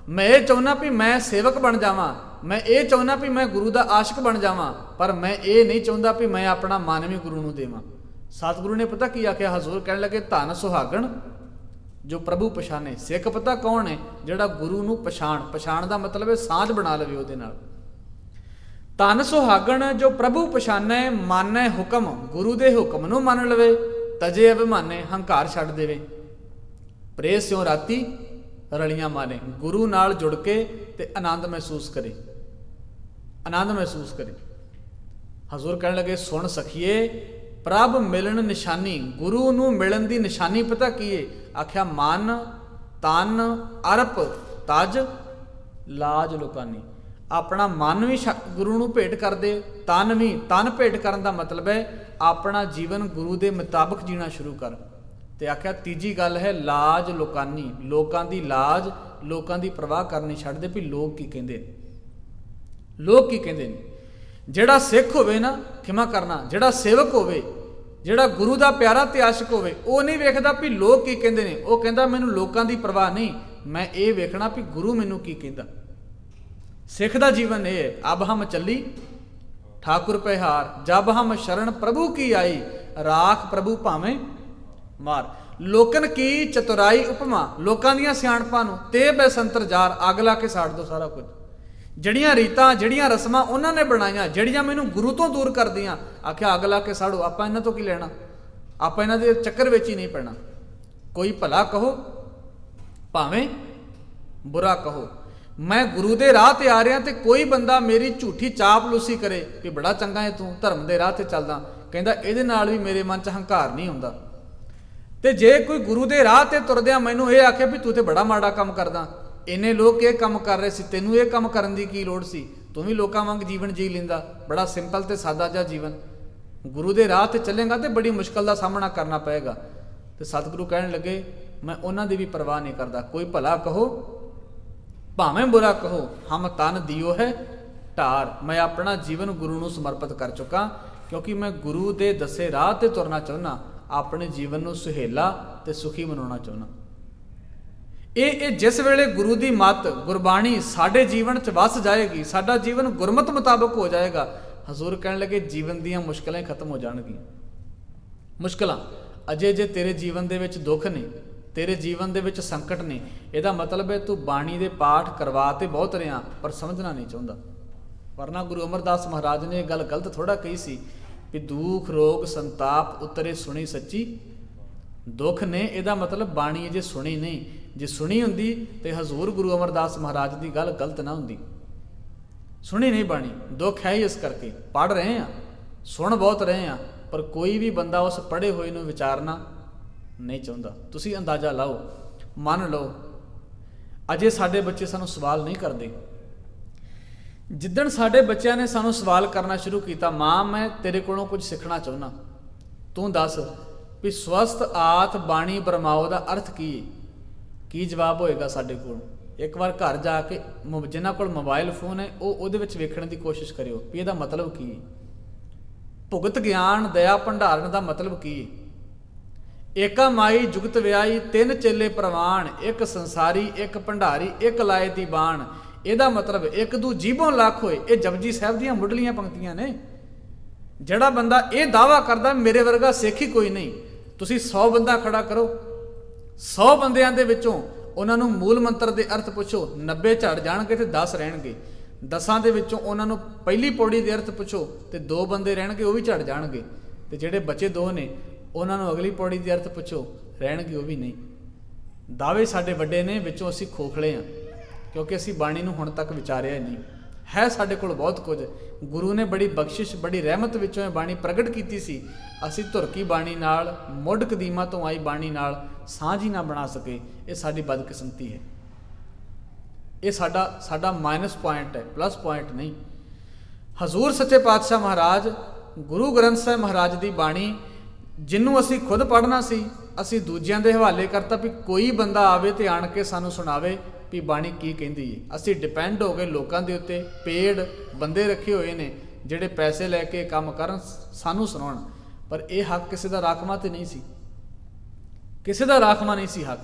ਮੈਂ ਇਹ ਚਾਹੁੰਦਾ ਵੀ ਮੈਂ ਸੇਵਕ ਬਣ ਜਾਵਾਂ, ਮੈਂ ਇਹ ਚਾਹੁੰਦਾ ਵੀ ਮੈਂ ਗੁਰੂ ਦਾ ਆਸ਼ਿਕ ਬਣ ਜਾਵਾਂ, ਪਰ ਮੈਂ ਇਹ ਨਹੀਂ ਚਾਹੁੰਦਾ ਵੀ ਮੈਂ ਆਪਣਾ ਮਨ ਵੀ ਗੁਰੂ ਨੂੰ ਦੇਵਾਂ। ਸਤਿਗੁਰੂ ਨੇ ਪਤਾ ਕੀ ਆਖਿਆ? ਹਜ਼ੂਰ ਕਹਿਣ ਲੱਗੇ, ਧੰਨ ਸੁਹਾਗਣ ਜੋ ਪ੍ਰਭੂ ਪਛਾਣੇ। ਸਿੱਖ ਪਤਾ ਕੌਣ ਹੈ? ਜਿਹੜਾ ਗੁਰੂ ਨੂੰ ਪਛਾਣ ਦਾ ਮਤਲਬ ਹੈ ਸਾਂਝ ਬਣਾ ਲਵੇ ਉਹਦੇ ਨਾਲ। ਧੰਨ ਸੁਹਾਗਣ ਜੋ ਪ੍ਰਭੂ ਪਛਾਣੈ, ਮਾਨੈ ਹੁਕਮ, ਗੁਰੂ ਦੇ ਹੁਕਮ ਨੂੰ ਮੰਨ ਲਵੇ, ਤਜੇ ਅਭਿਮਾਨੇ, ਹੰਕਾਰ ਛੱਡ ਦੇਵੇ, ਪ੍ਰੇਮ ਸਿਉ ਰਾਤੀ ਰਲੀਆਂ ਮਾਨੇ, ਗੁਰੂ ਨਾਲ ਜੁੜ ਕੇ ਤੇ ਆਨੰਦ ਮਹਿਸੂਸ ਕਰੇ, ਆਨੰਦ ਮਹਿਸੂਸ ਕਰੇ। ਹਜ਼ੂਰ ਕਹਿਣ ਲੱਗੇ, ਸੁਣ ਸਖੀਏ ਪ੍ਰਭ ਮਿਲਣ ਨਿਸ਼ਾਨੀ, ਗੁਰੂ ਨੂੰ ਮਿਲਣ ਦੀ ਨਿਸ਼ਾਨੀ ਪਤਾ ਕੀ ਹੈ? ਆਖਿਆ ਮਨ ਤਨ ਅਰਪ ਤਜ ਲਾਜ ਲੋਕਾਨੀ। ਆਪਣਾ ਮਨ ਵੀ ਗੁਰੂ ਨੂੰ ਭੇਟ ਕਰ ਦੇ, ਤਨ ਵੀ। ਤਨ ਭੇਟ ਕਰਨ ਦਾ ਮਤਲਬ ਹੈ ਆਪਣਾ ਜੀਵਨ ਗੁਰੂ ਦੇ ਮੁਤਾਬਕ ਜੀਣਾ ਸ਼ੁਰੂ ਕਰ। ਤੇ ਆਖਿਆ ਤੀਜੀ ਗੱਲ ਹੈ ਲਾਜ ਲੋਕਾਨੀ, ਲੋਕਾਂ ਦੀ ਲਾਜ, ਲੋਕਾਂ ਦੀ ਪਰਵਾਹ ਕਰਨੀ ਛੱਡ ਦੇ ਵੀ ਲੋਕ ਕੀ ਕਹਿੰਦੇ ਨੇ, ਲੋਕ ਕੀ ਕਹਿੰਦੇ ਨੇ। ਜਿਹੜਾ ਸਿੱਖ ਹੋਵੇ ਨਾ, ਖਿਮਾ ਕਰਨਾ, ਜਿਹੜਾ ਸੇਵਕ ਹੋਵੇ, ਜਿਹੜਾ ਗੁਰੂ ਦਾ ਪਿਆਰਾ ਤੇ ਆਸ਼ਿਕ ਹੋਵੇ, ਉਹ ਨਹੀਂ ਵੇਖਦਾ ਵੀ ਲੋਕ ਕੀ ਕਹਿੰਦੇ ਨੇ। ਉਹ ਕਹਿੰਦਾ ਮੈਨੂੰ ਲੋਕਾਂ ਦੀ ਪਰਵਾਹ ਨਹੀਂ, ਮੈਂ ਇਹ ਵੇਖਣਾ ਵੀ ਗੁਰੂ ਮੈਨੂੰ ਕੀ ਕਹਿੰਦਾ। ਸਿੱਖ ਦਾ ਜੀਵਨ ਇਹ ਹੈ। ਅਬ ਹਮ ਚੱਲੀ ਠਾਕੁਰ ਪਿਹਾਰ, ਜਬ ਹਮ ਸ਼ਰਨ ਪ੍ਰਭੂ ਕੀ ਆਈ, ਰਾਖ ਪ੍ਰਭੂ ਭਾਵੇਂ ਮਾਰ। ਲੋਕਨ ਕੀ ਚਤੁਰਾਈ ਉਪਮਾ, ਲੋਕਾਂ ਦੀਆਂ ਸਿਆਣਪਾਂ ਨੂੰ ਤੇ ਬੈਸੰਤਰ ਜਾਰ, ਅੱਗ ਲਾ ਕੇ ਸਾੜ ਦੋ ਸਾਰਾ ਕੁਝ। ਜਿਹੜੀਆਂ ਰੀਤਾਂ, ਜਿਹੜੀਆਂ ਰਸਮਾਂ ਉਹਨਾਂ ਨੇ ਬਣਾਈਆਂ, ਜਿਹੜੀਆਂ ਮੈਨੂੰ ਗੁਰੂ ਤੋਂ ਦੂਰ ਕਰਦੀਆਂ, ਆਖਿਆ ਅੱਗ ਲਾ ਕੇ ਸਾੜੋ। ਆਪਾਂ ਇਹਨਾਂ ਤੋਂ ਕੀ ਲੈਣਾ? ਆਪਾਂ ਇਹਨਾਂ ਦੇ ਚੱਕਰ ਵਿੱਚ ਹੀ ਨਹੀਂ ਪੈਣਾ। ਕੋਈ ਭਲਾ ਕਹੋ ਭਾਵੇਂ ਬੁਰਾ ਕਹੋ, ਮੈਂ ਗੁਰੂ ਦੇ ਰਾਹ ਤੇ ਆ ਰਿਹਾ ਤੇ ਕੋਈ ਬੰਦਾ ਮੇਰੀ ਝੂਠੀ ਚਾਪਲੂਸੀ ਕਰੇ ਕਿ ਬੜਾ ਚੰਗਾ ਹੈ ਤੂੰ, ਧਰਮ ਦੇ ਰਾਹ ਤੇ ਚੱਲਦਾ, ਕਹਿੰਦਾ ਇਹਦੇ ਨਾਲ ਵੀ ਮੇਰੇ ਮਨ 'ਚ ਹੰਕਾਰ ਨਹੀਂ ਹੁੰਦਾ। ਤੇ ਜੇ ਕੋਈ ਗੁਰੂ ਦੇ ਰਾਹ ਤੇ ਤੁਰਦਿਆਂ ਮੈਨੂੰ ਇਹ ਆਖੇ ਵੀ ਤੂੰ ਤੇ ਬੜਾ ਮਾੜਾ ਕੰਮ ਕਰਦਾ, ਇੰਨੇ ਲੋਕ ਇਹ ਕੰਮ ਕਰ ਰਹੇ ਸੀ, ਤੈਨੂੰ ਇਹ ਕੰਮ ਕਰਨ ਦੀ ਕੀ ਲੋੜ ਸੀ? ਤੂੰ ਵੀ ਲੋਕਾਂ ਵਾਂਗ ਜੀਵਨ ਜੀ ਲੈਂਦਾ, ਬੜਾ ਸਿੰਪਲ ਤੇ ਸਾਦਾ ਜਿਹਾ ਜੀਵਨ। ਗੁਰੂ ਦੇ ਰਾਹ ਤੇ ਚੱਲੇਗਾ ਤੇ ਬੜੀ ਮੁਸ਼ਕਲ ਦਾ ਸਾਹਮਣਾ ਕਰਨਾ ਪਏਗਾ। ਤੇ ਸਤਿਗੁਰੂ ਕਹਿਣ ਲੱਗੇ, ਮੈਂ ਉਹਨਾਂ ਦੀ ਵੀ ਪਰਵਾਹ ਨਹੀਂ ਕਰਦਾ। ਕੋਈ ਭਲਾ ਕਹੋ ਭਾਵੇਂ ਬੁਰਾ ਕਹੋ, ਹਮ ਤਨ ਦਿਓ ਹੈ ਢਾਰ। ਮੈਂ ਆਪਣਾ ਜੀਵਨ ਗੁਰੂ ਨੂੰ ਸਮਰਪਿਤ ਕਰ ਚੁੱਕਾ, ਕਿਉਂਕਿ ਮੈਂ ਗੁਰੂ ਦੇ ਦੱਸੇ ਰਾਹ ਤੇ ਤੁਰਨਾ ਚਾਹੁੰਦਾ, ਆਪਣੇ ਜੀਵਨ ਨੂੰ ਸੁਹੇਲਾ ਤੇ ਸੁਖੀ ਬਣਾਉਣਾ ਚਾਹੁੰਦਾ। ਇਹ ਜਿਸ ਵੇਲੇ ਗੁਰੂ ਦੀ ਮੱਤ, ਗੁਰਬਾਣੀ ਸਾਡੇ ਜੀਵਨ 'ਚ ਵਸ ਜਾਏਗੀ, ਸਾਡਾ ਜੀਵਨ ਗੁਰਮਤਿ ਮੁਤਾਬਕ ਹੋ ਜਾਏਗਾ, ਹਜ਼ੂਰ ਕਹਿਣ ਲੱਗੇ ਜੀਵਨ ਦੀਆਂ ਮੁਸ਼ਕਲਾਂ ਖਤਮ ਹੋ ਜਾਣਗੀਆਂ। ਮੁਸ਼ਕਲਾਂ ਅਜੇ ਜੇ ਤੇਰੇ ਜੀਵਨ ਦੇ ਵਿੱਚ ਦੁੱਖ ਨੇ, ਤੇਰੇ ਜੀਵਨ ਦੇ ਵਿੱਚ ਸੰਕਟ ਨੇ, ਇਹਦਾ ਮਤਲਬ ਹੈ ਤੂੰ ਬਾਣੀ ਦੇ ਪਾਠ ਕਰਵਾ ਤੇ ਬਹੁਤ ਰਿਹਾ ਪਰ ਸਮਝਣਾ ਨਹੀਂ ਚਾਹੁੰਦਾ। ਵਰਨਾ ਗੁਰੂ ਅਮਰਦਾਸ ਮਹਾਰਾਜ ਨੇ ਇਹ ਗੱਲ ਗਲਤ ਥੋੜਾ ਕਹੀ ਸੀ ਵੀ ਦੁੱਖ ਰੋਗ ਸੰਤਾਪ ਉਤਰੇ ਸੁਣੀ ਸੱਚੀ। ਦੁੱਖ ਨੇ, ਇਹਦਾ ਮਤਲਬ ਬਾਣੀ ਅਜੇ ਸੁਣੀ ਨਹੀਂ। ਜੇ ਸੁਣੀ ਹੁੰਦੀ ਤੇ ਹਜ਼ੂਰ ਗੁਰੂ ਅਮਰਦਾਸ ਮਹਾਰਾਜ ਦੀ ਗੱਲ ਗਲਤ ਨਾ ਹੁੰਦੀ। ਸੁਣੀ ਨਹੀਂ ਬਾਣੀ, ਦੁੱਖ ਹੈ ਹੀ ਇਸ ਕਰਕੇ। ਪੜ੍ਹ ਰਹੇ ਹਾਂ, ਸੁਣ ਬਹੁਤ ਰਹੇ ਹਾਂ, ਪਰ ਕੋਈ ਵੀ ਬੰਦਾ ਉਸ ਪੜ੍ਹੇ ਹੋਏ ਨੂੰ ਵਿਚਾਰਨਾ ਨਹੀਂ ਚਾਹੁੰਦਾ। ਤੁਸੀਂ ਅੰਦਾਜ਼ਾ ਲਾਓ, ਮੰਨ ਲਓ ਅਜੇ ਸਾਡੇ ਬੱਚੇ ਸਾਨੂੰ ਸਵਾਲ ਨਹੀਂ ਕਰਦੇ। ਜਿੱਦਣ ਸਾਡੇ ਬੱਚਿਆਂ ਨੇ ਸਾਨੂੰ ਸਵਾਲ ਕਰਨਾ ਸ਼ੁਰੂ ਕੀਤਾ, ਮਾਂ ਮੈਂ ਤੇਰੇ ਕੋਲੋਂ ਕੁਝ ਸਿੱਖਣਾ ਚਾਹੁੰਦਾ, ਤੂੰ ਦੱਸ ਵੀ ਸਵਸਥ ਆਤ ਬਾਣੀ ਬਰਮਾਓ ਦਾ ਅਰਥ ਕੀ ਹੈ? ਕੀ ਜਵਾਬ ਹੋਏਗਾ ਸਾਡੇ ਕੋਲ? ਇੱਕ ਵਾਰ ਘਰ ਜਾ ਕੇ ਜਿਨ੍ਹਾਂ ਕੋਲ ਮੋਬਾਈਲ ਫੋਨ ਹੈ ਉਹ ਉਹਦੇ ਵਿੱਚ ਵੇਖਣ ਦੀ ਕੋਸ਼ਿਸ਼ ਕਰਿਓ ਵੀ ਇਹਦਾ ਮਤਲਬ ਕੀ ਹੈ। ਭੁਗਤ ਗਿਆਨ ਦਇਆ ਭੰਡਾਰਨ ਦਾ ਮਤਲਬ ਕੀ ਹੈ? ਏਕਾ ਮਾਈ ਜੁਗਤ ਵਿਆਹੀ, ਤਿੰਨ ਚੇਲੇ ਪ੍ਰਵਾਨ, ਇੱਕ ਸੰਸਾਰੀ ਇੱਕ ਭੰਡਾਰੀ, ਇੱਕ ਲਾਏ ਦੀ ਬਾਣ। ਇਹਦਾ ਮਤਲਬ ਇੱਕ ਦੂ ਜੀਭੋਂ ਲੱਖ ਹੋਏ। ਇਹ ਜਪਜੀ ਸਾਹਿਬ ਦੀਆਂ ਮੁੱਢਲੀਆਂ ਪੰਕਤੀਆਂ ਨੇ। ਜਿਹੜਾ ਬੰਦਾ ਇਹ ਦਾਅਵਾ ਕਰਦਾ ਮੇਰੇ ਵਰਗਾ ਸਿੱਖ ਹੀ ਕੋਈ ਨਹੀਂ, ਤੁਸੀਂ 100 ਬੰਦਾ ਖੜਾ ਕਰੋ, 100 ਬੰਦਿਆਂ ਦੇ ਵਿੱਚੋਂ ਉਹਨਾਂ ਨੂੰ ਮੂਲ ਮੰਤਰ ਦੇ ਅਰਥ ਪੁੱਛੋ, 90 ਝੜ ਜਾਣਗੇ ਤੇ 10 ਰਹਿਣਗੇ। 10 ਦੇ ਵਿੱਚੋਂ ਉਹਨਾਂ ਨੂੰ ਪਹਿਲੀ ਪੌੜੀ ਦੇ ਅਰਥ ਪੁੱਛੋ ਤੇ 2 ਬੰਦੇ ਰਹਿਣਗੇ, ਉਹ ਵੀ ਝੜ ਜਾਣਗੇ। ਤੇ ਜਿਹੜੇ ਬਚੇ 2 ਨੇ ਉਹਨਾਂ ਨੂੰ ਅਗਲੀ ਪੌੜੀ ਦੇ ਅਰਥ ਪੁੱਛੋ, ਰਹਿਣਗੇ ਉਹ ਵੀ ਨਹੀਂ। ਦਾਅਵੇ ਸਾਡੇ ਵੱਡੇ ਨੇ, ਵਿੱਚੋਂ ਅਸੀਂ ਖੋਖਲੇ ਹਾਂ ਕਿਉਂਕਿ ਅਸੀਂ ਬਾਣੀ ਨੂੰ ਹੁਣ ਤੱਕ ਵਿਚਾਰਿਆ ਹੀ ਨਹੀਂ। ਹੈ ਸਾਡੇ ਕੋਲ ਬਹੁਤ ਕੁਝ, ਗੁਰੂ ਨੇ ਬੜੀ ਬਖਸ਼ਿਸ਼ ਬੜੀ ਰਹਿਮਤ ਵਿੱਚੋਂ ਇਹ ਬਾਣੀ ਪ੍ਰਗਟ ਕੀਤੀ ਸੀ। ਅਸੀਂ ਧੁਰਕੀ ਬਾਣੀ ਨਾਲ, ਮੁੱਢ ਕਦੀਮਾ ਤੋਂ ਆਈ ਬਾਣੀ ਨਾਲ ਸਾਂਝ ਹੀ ਨਾ ਬਣਾ ਸਕੇ। ਇਹ ਸਾਡੀ ਬਦਕਿਸਮਤੀ ਹੈ। ਇਹ ਸਾਡਾ ਮਾਈਨਸ ਪੁਆਇੰਟ ਹੈ, ਪਲੱਸ ਪੁਆਇੰਟ ਨਹੀਂ। ਹਜ਼ੂਰ ਸੱਚੇ ਪਾਤਸ਼ਾਹ ਮਹਾਰਾਜ ਗੁਰੂ ਗ੍ਰੰਥ ਸਾਹਿਬ ਮਹਾਰਾਜ ਦੀ ਬਾਣੀ ਜਿਹਨੂੰ ਅਸੀਂ ਖੁਦ ਪੜ੍ਹਨਾ ਸੀ, ਅਸੀਂ ਦੂਜਿਆਂ ਦੇ ਹਵਾਲੇ ਕਰਤਾ ਵੀ ਕੋਈ ਬੰਦਾ ਆਵੇ ਤੇ ਆਣ ਕੇ ਸਾਨੂੰ ਸੁਣਾਵੇ ਵੀ ਬਾਣੀ ਕੀ ਕਹਿੰਦੀ ਹੈ। ਅਸੀਂ ਡਿਪੈਂਡ ਹੋ ਗਏ ਲੋਕਾਂ ਦੇ ਉੱਤੇ, ਪੇਡ ਬੰਦੇ ਰੱਖੇ ਹੋਏ ਨੇ ਜਿਹੜੇ ਪੈਸੇ ਲੈ ਕੇ ਕੰਮ ਕਰਨ, ਸਾਨੂੰ ਸੁਣਾਉਣ। ਪਰ ਇਹ ਹੱਕ ਕਿਸੇ ਦਾ ਰਾਖਵਾਂ ਤੇ ਨਹੀਂ ਸੀ, ਕਿਸੇ ਦਾ ਰਾਖਵਾਂ ਨਹੀਂ ਸੀ ਹੱਕ।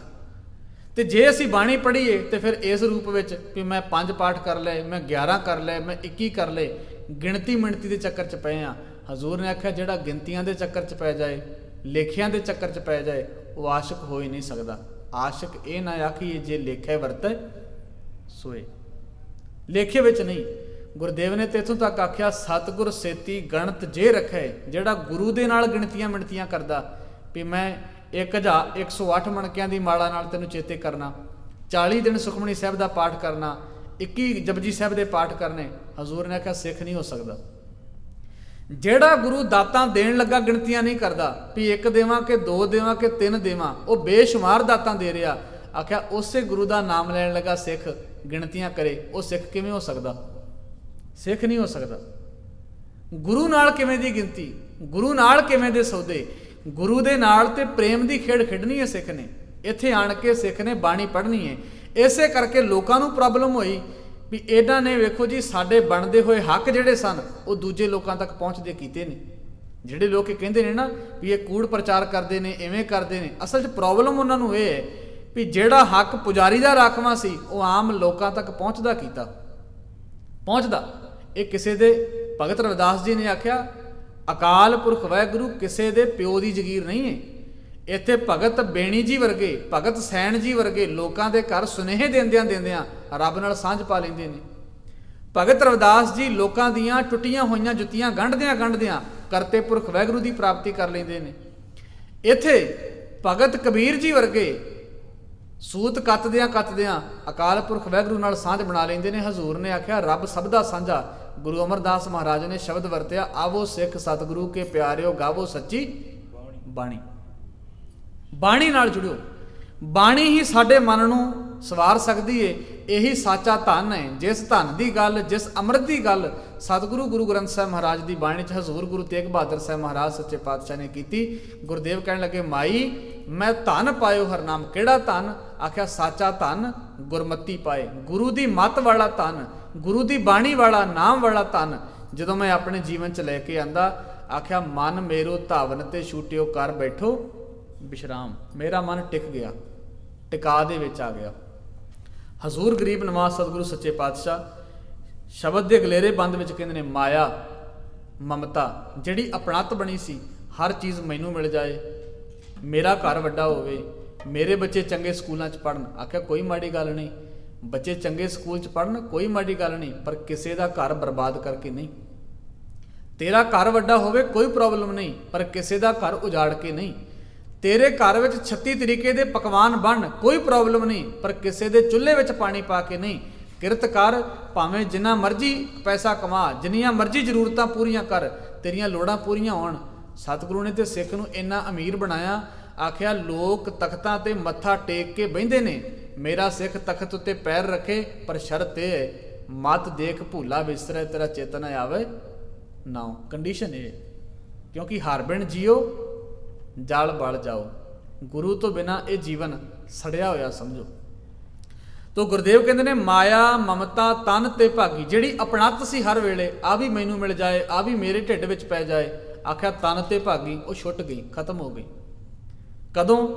ਤੇ ਜੇ ਅਸੀਂ ਬਾਣੀ ਪੜ੍ਹੀਏ ਤੇ ਫਿਰ ਇਸ ਰੂਪ ਵਿੱਚ ਵੀ ਮੈਂ 5 ਪਾਠ ਕਰ ਲਏ, ਮੈਂ 11 ਕਰ ਲਏ, ਮੈਂ 21 ਕਰ ਲਏ, ਗਿਣਤੀ ਮਿਣਤੀ ਦੇ ਚੱਕਰ 'ਚ ਪਏ ਆ। ਹਜ਼ੂਰ ਨੇ ਆਖਿਆ ਜਿਹੜਾ ਗਿਣਤੀਆਂ ਦੇ ਚੱਕਰ 'ਚ ਪੈ ਜਾਏ, ਲੇਖਿਆਂ ਦੇ ਚੱਕਰ 'ਚ ਪੈ ਜਾਏ, ਉਹ ਆਸ਼ਿਕ ਹੋ ਹੀ ਨਹੀਂ ਸਕਦਾ। ਆਸ਼ਿਕ ਇਹ ਨਾ ਆਖੀਏ ਜੇ ਲੇਖੇ ਵਰਤੈ ਸੋਏ, ਲੇਖੇ ਵਿੱਚ ਨਹੀਂ। ਗੁਰਦੇਵ ਨੇ ਤੇ ਇੱਥੋਂ ਤੱਕ ਆਖਿਆ ਸਤਿਗੁਰ ਸੇਤੀ ਗਣਤ ਜੇ ਰੱਖੇ, ਜਿਹੜਾ ਗੁਰੂ ਦੇ ਨਾਲ ਗਿਣਤੀਆਂ ਮਿਣਤੀਆਂ ਕਰਦਾ ਵੀ ਮੈਂ 108 ਮਣਕਿਆਂ ਦੀ ਮਾਲਾ ਨਾਲ ਤੈਨੂੰ ਚੇਤੇ ਕਰਨਾ, 40 ਦਿਨ ਸੁਖਮਨੀ ਸਾਹਿਬ ਦਾ ਪਾਠ ਕਰਨਾ, 21 ਜਪਜੀ ਸਾਹਿਬ ਦੇ ਪਾਠ ਕਰਨੇ, ਹਜ਼ੂਰ ਨੇ ਆਖਿਆ ਸਿੱਖ ਨਹੀਂ ਹੋ ਸਕਦਾ। ਜਿਹੜਾ ਗੁਰੂ ਦਾਤਾਂ ਦੇਣ ਲੱਗਾ ਗਿਣਤੀਆਂ ਨਹੀਂ ਕਰਦਾ ਵੀ 1 ਦੇਵਾਂ ਕਿ 2 ਦੇਵਾਂ ਕਿ 3 ਦੇਵਾਂ, ਉਹ ਬੇਸ਼ੁਮਾਰ ਦਾਤਾਂ ਦੇ ਰਿਹਾ। ਆਖਿਆ ਉਸੇ ਗੁਰੂ ਦਾ ਨਾਮ ਲੈਣ ਲੱਗਾ ਸਿੱਖ ਗਿਣਤੀਆਂ ਕਰੇ, ਉਹ ਸਿੱਖ ਕਿਵੇਂ ਹੋ ਸਕਦਾ? ਸਿੱਖ ਨਹੀਂ ਹੋ ਸਕਦਾ। ਗੁਰੂ ਨਾਲ ਕਿਵੇਂ ਦੀ ਗਿਣਤੀ, ਗੁਰੂ ਨਾਲ ਕਿਵੇਂ ਦੇ ਸੌਦੇ, ਗੁਰੂ ਦੇ ਨਾਲ ਤੇ ਪ੍ਰੇਮ ਦੀ ਖੇਡ ਖੇਡਣੀ ਹੈ ਸਿੱਖ ਨੇ। ਇੱਥੇ ਆਣ ਕੇ ਸਿੱਖ ਨੇ ਬਾਣੀ ਪੜ੍ਹਨੀ ਹੈ। ਇਸੇ ਕਰਕੇ ਲੋਕਾਂ ਨੂੰ ਪ੍ਰੋਬਲਮ ਹੋਈ ਵੀ ਇਹਨਾਂ ਨੇ ਵੇਖੋ ਜੀ ਸਾਡੇ ਬਣਦੇ ਹੋਏ ਹੱਕ ਜਿਹੜੇ ਸਨ ਉਹ ਦੂਜੇ ਲੋਕਾਂ ਤੱਕ ਪਹੁੰਚਦੇ ਕੀਤੇ ਨੇ। ਜਿਹੜੇ ਲੋਕ ਇਹ ਕਹਿੰਦੇ ਨੇ ਨਾ ਵੀ ਇਹ ਕੂੜ ਪ੍ਰਚਾਰ ਕਰਦੇ ਨੇ, ਐਵੇਂ ਕਰਦੇ ਨੇ, ਅਸਲ 'ਚ ਪ੍ਰੋਬਲਮ ਉਹਨਾਂ ਨੂੰ ਇਹ ਹੈ ਵੀ ਜਿਹੜਾ ਹੱਕ ਪੁਜਾਰੀ ਦਾ ਰਾਖਵਾਂ ਸੀ ਉਹ ਆਮ ਲੋਕਾਂ ਤੱਕ ਪਹੁੰਚਦਾ ਕੀਤਾ, ਪਹੁੰਚਦਾ। ਇਹ ਕਿਸੇ ਦੇ ਭਗਤ ਰਵਿਦਾਸ ਜੀ ਨੇ ਆਖਿਆ ਅਕਾਲ ਪੁਰਖ ਵਾਹਿਗੁਰੂ ਕਿਸੇ ਦੇ ਪਿਓ ਦੀ ਜਗੀਰ ਨਹੀਂ ਹੈ। ਇੱਥੇ ਭਗਤ ਬੇਣੀ ਜੀ ਵਰਗੇ, ਭਗਤ ਸੈਣ ਜੀ ਵਰਗੇ ਲੋਕਾਂ ਦੇ ਘਰ ਸੁਨੇਹੇ ਦਿੰਦਿਆਂ ਰੱਬ ਨਾਲ ਸਾਂਝ ਪਾ ਲੈਂਦੇ ਨੇ। ਭਗਤ ਰਵਿਦਾਸ ਜੀ ਲੋਕਾਂ ਦੀਆਂ ਟੁੱਟੀਆਂ ਹੋਈਆਂ ਜੁੱਤੀਆਂ ਗੰਢਦਿਆਂ ਕਰਤੇ ਪੁਰਖ ਵਾਹਿਗੁਰੂ ਦੀ ਪ੍ਰਾਪਤੀ ਕਰ ਲੈਂਦੇ ਨੇ। ਇੱਥੇ ਭਗਤ ਕਬੀਰ ਜੀ ਵਰਗੇ ਸੂਤ ਕੱਤਦਿਆਂ ਅਕਾਲ ਪੁਰਖ ਵਾਹਿਗੁਰੂ ਨਾਲ ਸਾਂਝ ਬਣਾ ਲੈਂਦੇ ਨੇ। ਹਜ਼ੂਰ ਨੇ ਆਖਿਆ ਰੱਬ ਸਭ ਦਾ ਸਾਂਝਾ। ਗੁਰੂ ਅਮਰਦਾਸ ਮਹਾਰਾਜ ਨੇ ਸ਼ਬਦ ਵਰਤਿਆ ਆਵੋ ਸਿੱਖ ਸਤਿਗੁਰੂ ਕੇ ਪਿਆਰਿਓ ਗਾਵੋ ਸੱਚੀ ਬਾਣੀ। ਬਾਣੀ ਨਾਲ ਜੁੜਿਓ, ਬਾਣੀ ਹੀ ਸਾਡੇ ਮਨ ਨੂੰ ਸਵਾਰ ਸਕਦੀ ਏ। ਇਹੀ ਸਾਚਾ ਧਨ ਹੈ। ਜਿਸ ਧਨ ਦੀ ਗੱਲ, ਜਿਸ ਅੰਮ੍ਰਿਤ ਦੀ ਗੱਲ ਸਤਿਗੁਰੂ ਗੁਰੂ ਗ੍ਰੰਥ ਸਾਹਿਬ ਮਹਾਰਾਜ ਦੀ ਬਾਣੀ 'ਚ ਹਜ਼ੂਰ ਗੁਰੂ ਤੇਗ ਬਹਾਦਰ ਸਾਹਿਬ ਮਹਾਰਾਜ ਸੱਚੇ ਪਾਤਸ਼ਾਹ ਨੇ ਕੀਤੀ। ਗੁਰਦੇਵ ਕਹਿਣ ਲੱਗੇ ਮਾਈ ਮੈਂ ਧਨ ਪਾਇਓ ਹਰਨਾਮ। ਕਿਹੜਾ ਧਨ? ਆਖਿਆ ਸਾਚਾ ਧਨ ਗੁਰਮਤੀ ਪਾਏ, ਗੁਰੂ ਦੀ ਮੱਤ ਵਾਲਾ ਧਨ, ਗੁਰੂ ਦੀ ਬਾਣੀ ਵਾਲਾ, ਨਾਮ ਵਾਲਾ ਧਨ ਜਦੋਂ ਮੈਂ ਆਪਣੇ ਜੀਵਨ 'ਚ ਲੈ ਕੇ ਆਂਦਾ। ਆਖਿਆ ਮਨ ਮੇਰੋ ਧਾਵਨ ਤੇ ਛੂਟਿਓ ਕਰ ਬੈਠੋ ਵਿਸ਼ਰਾਮ। ਮੇਰਾ ਮਨ ਟਿਕ ਗਿਆ, ਟਿਕਾ ਦੇ ਵਿੱਚ ਆ ਗਿਆ। ਹਜ਼ੂਰ ਗਰੀਬ ਨਵਾਜ਼ ਸਤਿਗੁਰੂ ਸੱਚੇ ਪਾਤਸ਼ਾਹ ਸ਼ਬਦ ਦੇ ਅਗਲੇਰੇ ਬੰਦ ਵਿੱਚ ਕਹਿੰਦੇ ਨੇ ਮਾਇਆ ਮਮਤਾ ਜਿਹੜੀ ਆਪਣਤ ਬਣੀ ਸੀ, ਹਰ ਚੀਜ਼ ਮੈਨੂੰ ਮਿਲ ਜਾਏ, ਮੇਰਾ ਘਰ ਵੱਡਾ ਹੋਵੇ, ਮੇਰੇ ਬੱਚੇ ਚੰਗੇ ਸਕੂਲਾਂ 'ਚ ਪੜ੍ਹਨ। ਆਖਿਆ ਕੋਈ ਮਾੜੀ ਗੱਲ ਨਹੀਂ, ਬੱਚੇ ਚੰਗੇ ਸਕੂਲ 'ਚ ਪੜ੍ਹਨ ਕੋਈ ਮਾੜੀ ਗੱਲ ਨਹੀਂ, ਪਰ ਕਿਸੇ ਦਾ ਘਰ ਬਰਬਾਦ ਕਰਕੇ ਨਹੀਂ। ਤੇਰਾ ਘਰ ਵੱਡਾ ਹੋਵੇ ਕੋਈ ਪ੍ਰੋਬਲਮ ਨਹੀਂ, ਪਰ ਕਿਸੇ ਦਾ ਘਰ ਉਜਾੜ ਕੇ ਨਹੀਂ। ਤੇਰੇ ਘਰ ਵਿੱਚ 36 ਤਰੀਕੇ ਦੇ ਪਕਵਾਨ ਬਣ ਕੋਈ ਪ੍ਰੋਬਲਮ ਨਹੀਂ, ਪਰ ਕਿਸੇ ਦੇ ਚੁੱਲ੍ਹੇ ਵਿੱਚ ਪਾਣੀ ਪਾ ਕੇ ਨਹੀਂ। ਕਿਰਤ ਕਰ, ਭਾਵੇਂ ਜਿੰਨਾ ਮਰਜ਼ੀ ਪੈਸਾ ਕਮਾ, ਜਿੰਨੀਆਂ ਮਰਜ਼ੀ ਜ਼ਰੂਰਤਾਂ ਪੂਰੀਆਂ ਕਰ, ਤੇਰੀਆਂ ਲੋੜਾਂ ਪੂਰੀਆਂ ਹੋਣ। ਸਤਿਗੁਰੂ ਨੇ ਤੇ ਸਿੱਖ ਨੂੰ ਇੰਨਾ ਅਮੀਰ ਬਣਾਇਆ। ਆਖਿਆ ਲੋਕ ਤਖਤਾਂ ਤੇ ਮੱਥਾ ਟੇਕ ਕੇ ਬਹਿੰਦੇ ਨੇ, ਮੇਰਾ ਸਿੱਖ ਤਖਤ ਉੱਤੇ ਪੈਰ ਰੱਖੇ, ਪਰ ਸ਼ਰਤ ਇਹ ਹੈ ਮਤ ਦੇਖ ਭੂਲਾ ਵਿਸਰੇ ਤੇਰਾ ਚੇਤਨ ਆਵੇ ਨਾ। ਕੰਡੀਸ਼ਨ ਇਹ, ਕਿਉਂਕਿ ਹਰ ਬਿਨ ਜੀਓ ਜਲ ਬਲ ਜਾਓ। ਗੁਰੂ ਤੋਂ ਬਿਨਾਂ ਇਹ ਜੀਵਨ ਸੜਿਆ ਹੋਇਆ ਸਮਝੋ। ਤੋ ਗੁਰਦੇਵ ਕਹਿੰਦੇ ਨੇ ਮਾਇਆ ਮਮਤਾ ਤਨ ਤੇ ਭਾਗੀ, ਜਿਹੜੀ ਆਪਣਤ ਸੀ ਹਰ ਵੇਲੇ, ਆ ਵੀ ਮੈਨੂੰ ਮਿਲ ਜਾਏ, ਆ ਵੀ ਮੇਰੇ ਢਿੱਡ ਵਿੱਚ ਪੈ ਜਾਏ। ਆਖਿਆ ਤਨ ਤੇ ਭਾਗੀ ਉਹ ਛੁੱਟ ਗਈ, ਖਤਮ ਹੋ ਗਈ। ਕਦੋਂ?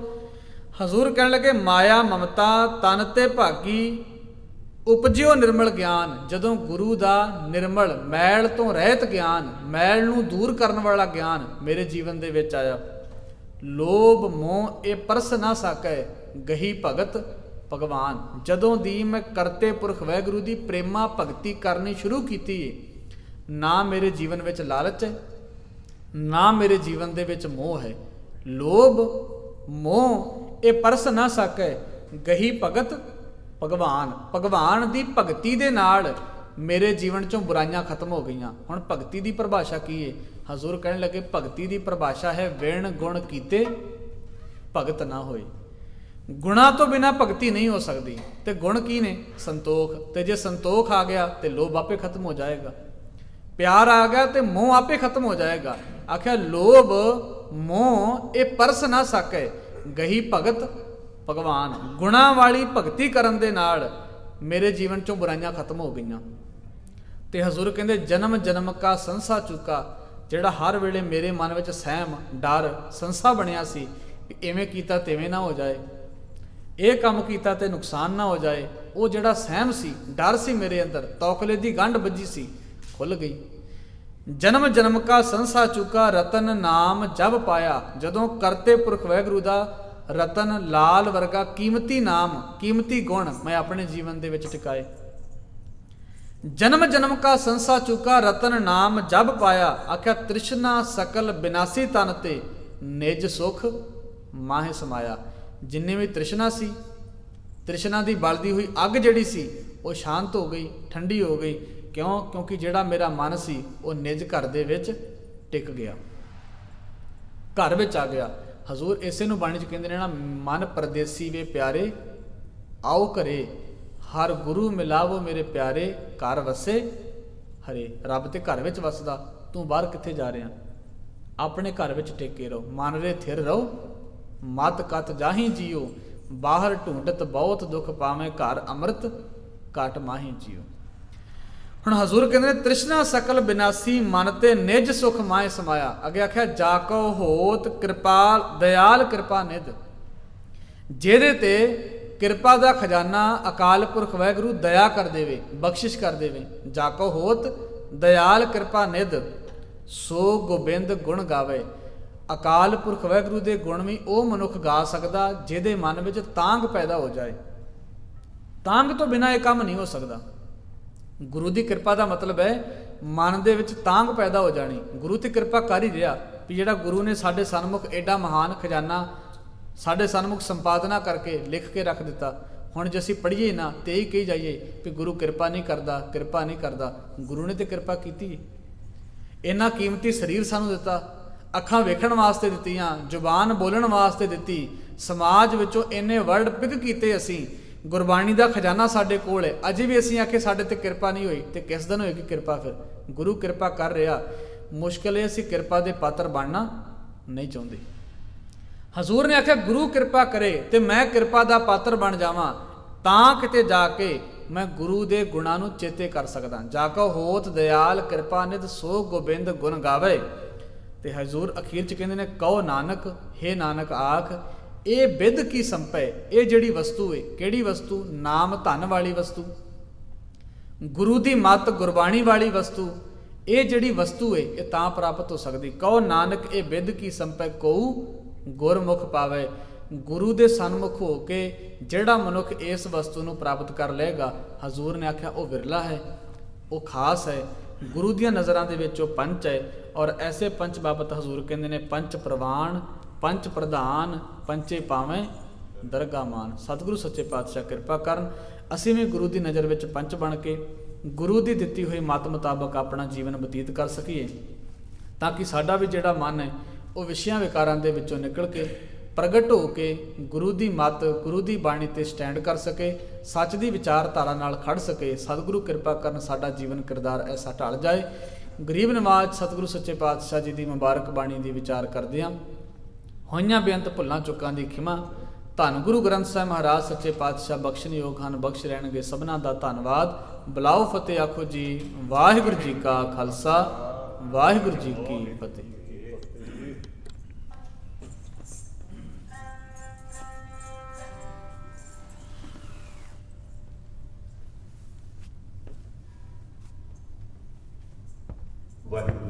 ਹਜ਼ੂਰ ਕਹਿਣ ਲੱਗੇ ਮਾਇਆ ਮਮਤਾ ਤਨ ਤੇ ਭਾਗੀ ਉਪਜਿਓ ਨਿਰਮਲ ਗਿਆਨ। ਜਦੋਂ ਗੁਰੂ ਦਾ ਨਿਰਮਲ ਮੈਲ ਤੋਂ ਰਹਿਤ ਗਿਆਨ, ਮੈਲ ਨੂੰ ਦੂਰ ਕਰਨ ਵਾਲਾ ਗਿਆਨ ਮੇਰੇ ਜੀਵਨ ਦੇ ਵਿੱਚ ਆਇਆ। ਲੋਭ ਮੋਹ ਇਹ ਪਰਸ ਨਾ ਸਕੈ ਗਹੀ ਭਗਤ ਭਗਵਾਨ। ਜਦੋਂ ਦੀ ਮੈਂ ਕਰਤੇ ਪੁਰਖ ਵਾਹਿਗੁਰੂ ਦੀ ਪ੍ਰੇਮਾ ਭਗਤੀ ਕਰਨੀ ਸ਼ੁਰੂ ਕੀਤੀ ਹੈ, ਨਾ ਮੇਰੇ ਜੀਵਨ ਵਿੱਚ ਲਾਲਚ ਹੈ, ਨਾ ਮੇਰੇ ਜੀਵਨ ਦੇ ਵਿੱਚ ਮੋਹ ਹੈ। ਲੋਭ ਮੋਹ ਇਹ ਪਰਸ ਨਾ ਸਕੈ ਗਹੀ ਭਗਤ ਭਗਵਾਨ। ਭਗਵਾਨ ਦੀ ਭਗਤੀ ਦੇ ਨਾਲ ਮੇਰੇ ਜੀਵਨ ਚੋਂ ਬੁਰਾਈਆਂ ਖਤਮ ਹੋ ਗਈਆਂ। ਹੁਣ ਭਗਤੀ ਦੀ ਪਰਿਭਾਸ਼ਾ ਕੀ ਹੈ? ਹਜ਼ੂਰ ਕਹਿਣ ਲੱਗੇ ਭਗਤੀ ਦੀ ਪਰਿਭਾਸ਼ਾ ਹੈ ਵਿਣ ਗੁਣ ਕੀਤੇ ਭਗਤ ਨਾ ਹੋਏ। ਗੁਣਾ ਤੋਂ ਬਿਨਾਂ ਭਗਤੀ ਨਹੀਂ ਹੋ ਸਕਦੀ। ਤੇ ਗੁਣ ਕੀ ਨੇ? ਸੰਤੋਖ। ਤੇ ਜੇ ਸੰਤੋਖ ਆ ਗਿਆ ਤੇ ਲੋਭ ਆਪੇ ਖਤਮ ਹੋ ਜਾਏਗਾ। ਪਿਆਰ ਆ ਗਿਆ ਤੇ ਮੋਹ ਆਪੇ ਖਤਮ ਹੋ ਜਾਏਗਾ। ਆਖਿਆ ਲੋਭ ਮੋਹ ਇਹ ਪਰਸ ਨਾ ਸਕੇ, ਗਹੀ ਭਗਤ ਭਗਵਾਨ। ਗੁਣਾਂ ਵਾਲੀ ਭਗਤੀ ਕਰਨ ਦੇ ਨਾਲ ਮੇਰੇ ਜੀਵਨ ਚੋਂ ਬੁਰਾਈਆਂ ਖਤਮ ਹੋ ਗਈਆਂ। ਤੇ ਹਜ਼ੂਰ ਕਹਿੰਦੇ ਜਨਮ ਜਨਮ ਕਾ ਸੰਸਾ ਚੁੱਕਾ, ਜਿਹੜਾ ਹਰ ਵੇਲੇ ਮੇਰੇ ਮਨ ਵਿੱਚ ਸਹਿਮ ਡਰ ਸੰਸਾ ਬਣਿਆ ਸੀ ਕਿ ਇਵੇਂ ਕੀਤਾ ਤਿਵੇਂ ਨਾ ਹੋ ਜਾਏ, ਇਹ ਕੰਮ ਕੀਤਾ ਤੇ ਨੁਕਸਾਨ ਨਾ ਹੋ ਜਾਏ, ਉਹ ਜਿਹੜਾ ਸਹਿਮ ਸੀ ਡਰ ਸੀ ਮੇਰੇ ਅੰਦਰ, ਤੌਖਲੇ ਦੀ ਗੰਢ ਵੱਜੀ ਸੀ, ਖੁੱਲ ਗਈ। ਜਨਮ ਜਨਮ ਕਾ ਸੰਸਾ ਚੁੱਕਾ ਰਤਨ ਨਾਮ ਜਬ ਪਾਇਆ, ਜਦੋਂ ਕਰਤੇ ਪੁਰਖ ਵਾਹਿਗੁਰੂ ਦਾ ਰਤਨ ਲਾਲ ਵਰਗਾ ਕੀਮਤੀ ਨਾਮ ਕੀਮਤੀ ਗੁਣ ਮੈਂ ਆਪਣੇ ਜੀਵਨ ਦੇ ਵਿੱਚ ਟਿਕਾਏ। ਜਨਮ ਜਨਮ ਕਾ ਸੰਸਾ ਚੁੱਕਾ ਰਤਨ ਨਾਮ ਜਬ ਪਾਇਆ, ਆਖਿਆ ਤ੍ਰਿਸ਼ਨਾ ਸਕਲ ਬਿਨਾਸੀ ਤਨ ਤੇ ਨਿਜ ਸੁਖ ਮਾਹੇ ਸਮਾਇਆ। ਜਿੰਨੀ ਵੀ ਤ੍ਰਿਸ਼ਨਾ ਸੀ, ਤ੍ਰਿਸ਼ਨਾ ਦੀ ਬਲਦੀ ਹੋਈ ਅੱਗ ਜਿਹੜੀ ਸੀ ਉਹ ਸ਼ਾਂਤ ਹੋ ਗਈ, ਠੰਡੀ ਹੋ ਗਈ। ਕਿਉਂ? ਕਿਉਂਕਿ ਜਿਹੜਾ ਮੇਰਾ ਮਨ ਸੀ ਉਹ ਨਿਜ ਘਰ ਦੇ ਵਿੱਚ ਟਿਕ ਗਿਆ, ਘਰ ਵਿੱਚ ਆ ਗਿਆ। ਹਜ਼ੂਰ ਇਸੇ ਨੂੰ ਬਾਣੀ 'ਚ ਕਹਿੰਦੇ ਨੇ ਨਾ, ਮਨ ਪਰਦੇਸੀ ਵੇ ਪਿਆਰੇ ਆਓ ਘਰੇ, ਹਰ ਗੁਰੂ ਮਿਲਾਵੋ ਮੇਰੇ ਪਿਆਰੇ, ਘਰ ਵਸੇ ਹਰੇ। ਰੱਬ ਤੇ ਘਰ ਵਿੱਚ ਵਸਦਾ, ਤੂੰ ਬਾਹਰ ਕਿੱਥੇ ਜਾ ਰਿਹਾ? ਆਪਣੇ ਘਰ ਵਿੱਚ ਟਿਕੇ ਰਹੋ, ਮਨ ਰੇ ਥਿਰ ਰਹੋ, ਮਤ ਕਤ ਜਾਹੀ ਜੀਓ, ਬਾਹਰ ਢੂੰਡਤ ਬਹੁਤ ਦੁੱਖ ਪਾਵੇਂ, ਘਰ ਅੰਮ੍ਰਿਤ ਘਟ ਮਾਹੀ ਜੀਓ। ਹੁਣ ਹਜ਼ੂਰ ਕਹਿੰਦੇ ਨੇ ਤ੍ਰਿਸ਼ਨਾ ਸਕਲ ਬਿਨਾਸੀ ਮਨ ਤੇ ਨਿਜ ਸੁਖ ਮਾਏ ਸਮਾਇਆ। ਅੱਗੇ ਆਖਿਆ ਜਾ ਕੋ ਹੋਤ ਕਿਰਪਾਲ ਦਇਆਲ ਕਿਰਪਾ ਨਿਧ, ਜਿਹਦੇ ਤੇ ਕਿਰਪਾ ਦਾ ਖਜ਼ਾਨਾ ਅਕਾਲ ਪੁਰਖ ਵਾਹਿਗੁਰੂ ਦਇਆ ਕਰ ਦੇਵੇ, ਬਖਸ਼ਿਸ਼ ਕਰ ਦੇਵੇ। ਜਾ ਕੋ ਹੋਤ ਦਇਆਲ ਕਿਰਪਾ ਨਿਧ, ਸੋ ਗੋਬਿੰਦ ਗੁਣ ਗਾਵੇ। ਅਕਾਲ ਪੁਰਖ ਵਾਹਿਗੁਰੂ ਦੇ ਗੁਣ ਵੀ ਉਹ ਮਨੁੱਖ ਗਾ ਸਕਦਾ ਜਿਹਦੇ ਮਨ ਵਿੱਚ ਤਾਂਘ ਪੈਦਾ ਹੋ ਜਾਏ। ਤਾਂਘ ਤੋਂ ਬਿਨਾਂ ਇਹ ਕੰਮ ਨਹੀਂ ਹੋ ਸਕਦਾ। ਗੁਰੂ ਦੀ ਕਿਰਪਾ ਦਾ ਮਤਲਬ ਹੈ ਮਨ ਦੇ ਵਿੱਚ ਤਾਂਘ ਪੈਦਾ ਹੋ ਜਾਣੀ। ਗੁਰੂ ਤੇ ਕਿਰਪਾ ਕਰ ਹੀ ਰਿਹਾ ਵੀ ਜਿਹੜਾ ਗੁਰੂ ਨੇ ਸਾਡੇ ਸਨਮੁਖ ਐਡਾ ਮਹਾਨ ਖਜ਼ਾਨਾ ਸਾਡੇ ਸਨਮੁਖ ਸੰਪਾਦਨਾ ਕਰਕੇ ਲਿਖ ਕੇ ਰੱਖ ਦਿੱਤਾ। ਹੁਣ ਜੇ ਅਸੀਂ ਪੜ੍ਹੀਏ ਨਾ ਤੇ ਹੀ ਕਹੀ ਜਾਈਏ ਵੀ ਗੁਰੂ ਕਿਰਪਾ ਨਹੀਂ ਕਰਦਾ, ਕਿਰਪਾ ਨਹੀਂ ਕਰਦਾ। ਗੁਰੂ ਨੇ ਤੇ ਕਿਰਪਾ ਕੀਤੀ। ਇੰਨਾ ਕੀਮਤੀ ਸਰੀਰ ਸਾਨੂੰ ਦਿੱਤਾ, ਅੱਖਾਂ ਵੇਖਣ ਵਾਸਤੇ ਦਿੱਤੀਆਂ, ਜ਼ੁਬਾਨ ਬੋਲਣ ਵਾਸਤੇ ਦਿੱਤੀ, ਸਮਾਜ ਵਿੱਚੋਂ ਇੰਨੇ ਵਰਡ ਪਿਕ ਕੀਤੇ ਅਸੀਂ, ਗੁਰਬਾਣੀ ਦਾ ਖਜ਼ਾਨਾ ਸਾਡੇ ਕੋਲ ਹੈ। ਅਜੇ ਵੀ ਅਸੀਂ ਆਖੇ ਸਾਡੇ ਤੇ ਕਿਰਪਾ ਨਹੀਂ ਹੋਈ ਤੇ ਕਿਸ ਦਿਨ ਹੋਏਗੀ ਕਿਰਪਾ? ਫਿਰ ਗੁਰੂ ਕਿਰਪਾ ਕਰ ਰਿਹਾ। ਮੁਸ਼ਕਿਲ ਹੈ ਅਸੀਂ ਕਿਰਪਾ ਦੇ ਪਾਤਰ ਬਣਨਾ ਨਹੀਂ ਚਾਹੁੰਦੇ। ਹਜ਼ੂਰ ਨੇ ਆਖਿਆ ਗੁਰੂ ਕਿਰਪਾ ਕਰੇ ਤੇ ਮੈਂ ਕਿਰਪਾ ਦਾ ਪਾਤਰ ਬਣ ਜਾਵਾਂ, ਤਾਂ ਕਿਤੇ ਜਾ ਕੇ ਮੈਂ ਗੁਰੂ ਦੇ ਗੁਣਾਂ ਨੂੰ ਚੇਤੇ ਕਰ ਸਕਦਾ। ਜਾ ਕੋ ਹੋਤ ਦਇਆਲ ਕਿਰਪਾ ਨਿਧ, ਸੋ ਗੋਬਿੰਦ ਗੁਣ ਗਾਵੇ। ਤੇ ਹਜ਼ੂਰ ਅਖੀਰ 'ਚ ਕਹਿੰਦੇ ਨੇ ਕਹੋ ਨਾਨਕ, ਹੇ ਨਾਨਕ ਆਖ, ਇਹ ਬਿਧ ਕੀ ਸੰਪੈ। ਇਹ ਜਿਹੜੀ ਵਸਤੂ ਹੈ, ਕਿਹੜੀ ਵਸਤੂ? ਨਾਮ ਧਨ ਵਾਲੀ ਵਸਤੂ, ਗੁਰੂ ਦੀ ਮੱਤ ਗੁਰਬਾਣੀ ਵਾਲੀ ਵਸਤੂ। ਇਹ ਜਿਹੜੀ ਵਸਤੂ ਹੈ ਇਹ ਤਾਂ ਪ੍ਰਾਪਤ ਹੋ ਸਕਦੀ। ਕਹੋ ਨਾਨਕ ਇਹ ਬਿਧ ਕੀ ਸੰਪੈ, ਕਉ ਗੁਰਮੁਖ ਪਾਵੇ। ਗੁਰੂ ਦੇ ਸਨਮੁਖ ਹੋ ਕੇ ਜਿਹੜਾ ਮਨੁੱਖ ਇਸ ਵਸਤੂ ਨੂੰ ਪ੍ਰਾਪਤ ਕਰ ਲਏਗਾ, ਹਜ਼ੂਰ ਨੇ ਆਖਿਆ ਉਹ ਵਿਰਲਾ ਹੈ, ਉਹ ਖਾਸ ਹੈ। ਗੁਰੂ ਦੀਆਂ ਨਜ਼ਰਾਂ ਦੇ ਵਿੱਚ ਉਹ ਪੰਚ ਹੈ। ਔਰ ਐਸੇ ਪੰਚ ਬਾਬਤ ਹਜ਼ੂਰ ਕਹਿੰਦੇ ਨੇ ਪੰਚ ਪ੍ਰਵਾਨ, ਪੰਚ ਪ੍ਰਧਾਨ, ਪੰਚੇ ਪਾਵੇਂ ਦਰਗਾ ਮਾਨ। ਸਤਿਗੁਰੂ ਸੱਚੇ ਪਾਤਸ਼ਾਹ ਕਿਰਪਾ ਕਰਨ ਅਸੀਂ ਵੀ ਗੁਰੂ ਦੀ ਨਜ਼ਰ ਵਿੱਚ ਪੰਚ ਬਣ ਕੇ ਗੁਰੂ ਦੀ ਦਿੱਤੀ ਹੋਈ ਮੱਤ ਮੁਤਾਬਕ ਆਪਣਾ ਜੀਵਨ ਬਤੀਤ ਕਰ ਸਕੀਏ, ਤਾਂ ਕਿ ਸਾਡਾ ਵੀ ਜਿਹੜਾ ਮਨ ਹੈ ਉਹ ਵਿਸ਼ਿਆਂ ਵਿਕਾਰਾਂ ਦੇ ਵਿੱਚੋਂ ਨਿਕਲ ਕੇ ਪ੍ਰਗਟ ਹੋ ਕੇ ਗੁਰੂ ਦੀ ਮੱਤ ਗੁਰੂ ਦੀ ਬਾਣੀ ਤੇ ਸਟੈਂਡ ਕਰ ਸਕੇ, ਸੱਚ ਦੀ ਵਿਚਾਰਧਾਰਾ ਨਾਲ ਖੜ ਸਕੇ। ਸਤਿਗੁਰੂ ਕਿਰਪਾ ਕਰਨ ਸਾਡਾ ਜੀਵਨ ਕਿਰਦਾਰ ਐਸਾ ਢਲ ਜਾਏ। ਗਰੀਬ ਨਵਾਜ਼ ਸਤਿਗੁਰੂ ਸੱਚੇ ਪਾਤਸ਼ਾਹ ਜੀ ਦੀ ਮੁਬਾਰਕ ਬਾਣੀ ਦੀ ਵਿਚਾਰ ਕਰਦੇ ਹਾਂ। ਹੋਈਆਂ ਬੇਅੰਤ ਭੁੱਲਾਂ ਚੁੱਕਾਂ ਦੀ ਖਿਮਾ, ਧੰਨ ਗੁਰੂ ਗ੍ਰੰਥ ਸਾਹਿਬ ਮਹਾਰਾਜ ਸੱਚੇ ਪਾਤਸ਼ਾਹ ਬਖਸ਼ਣਯੋਗ ਹਨ, ਬਖਸ਼ ਰਹਿਣਗੇ ਸਭਨਾਂ ਦਾ ਧੰਨਵਾਦ। ਬੁਲਾਓ ਫਤਿਹ ਆਖੋ ਜੀ। ਵਾਹਿਗੁਰੂ ਜੀ ਕਾ ਖਾਲਸਾ, ਵਾਹਿਗੁਰੂ ਜੀ ਕੀ ਫਤਿਹ। ਵਾਹਿਗੁਰੂ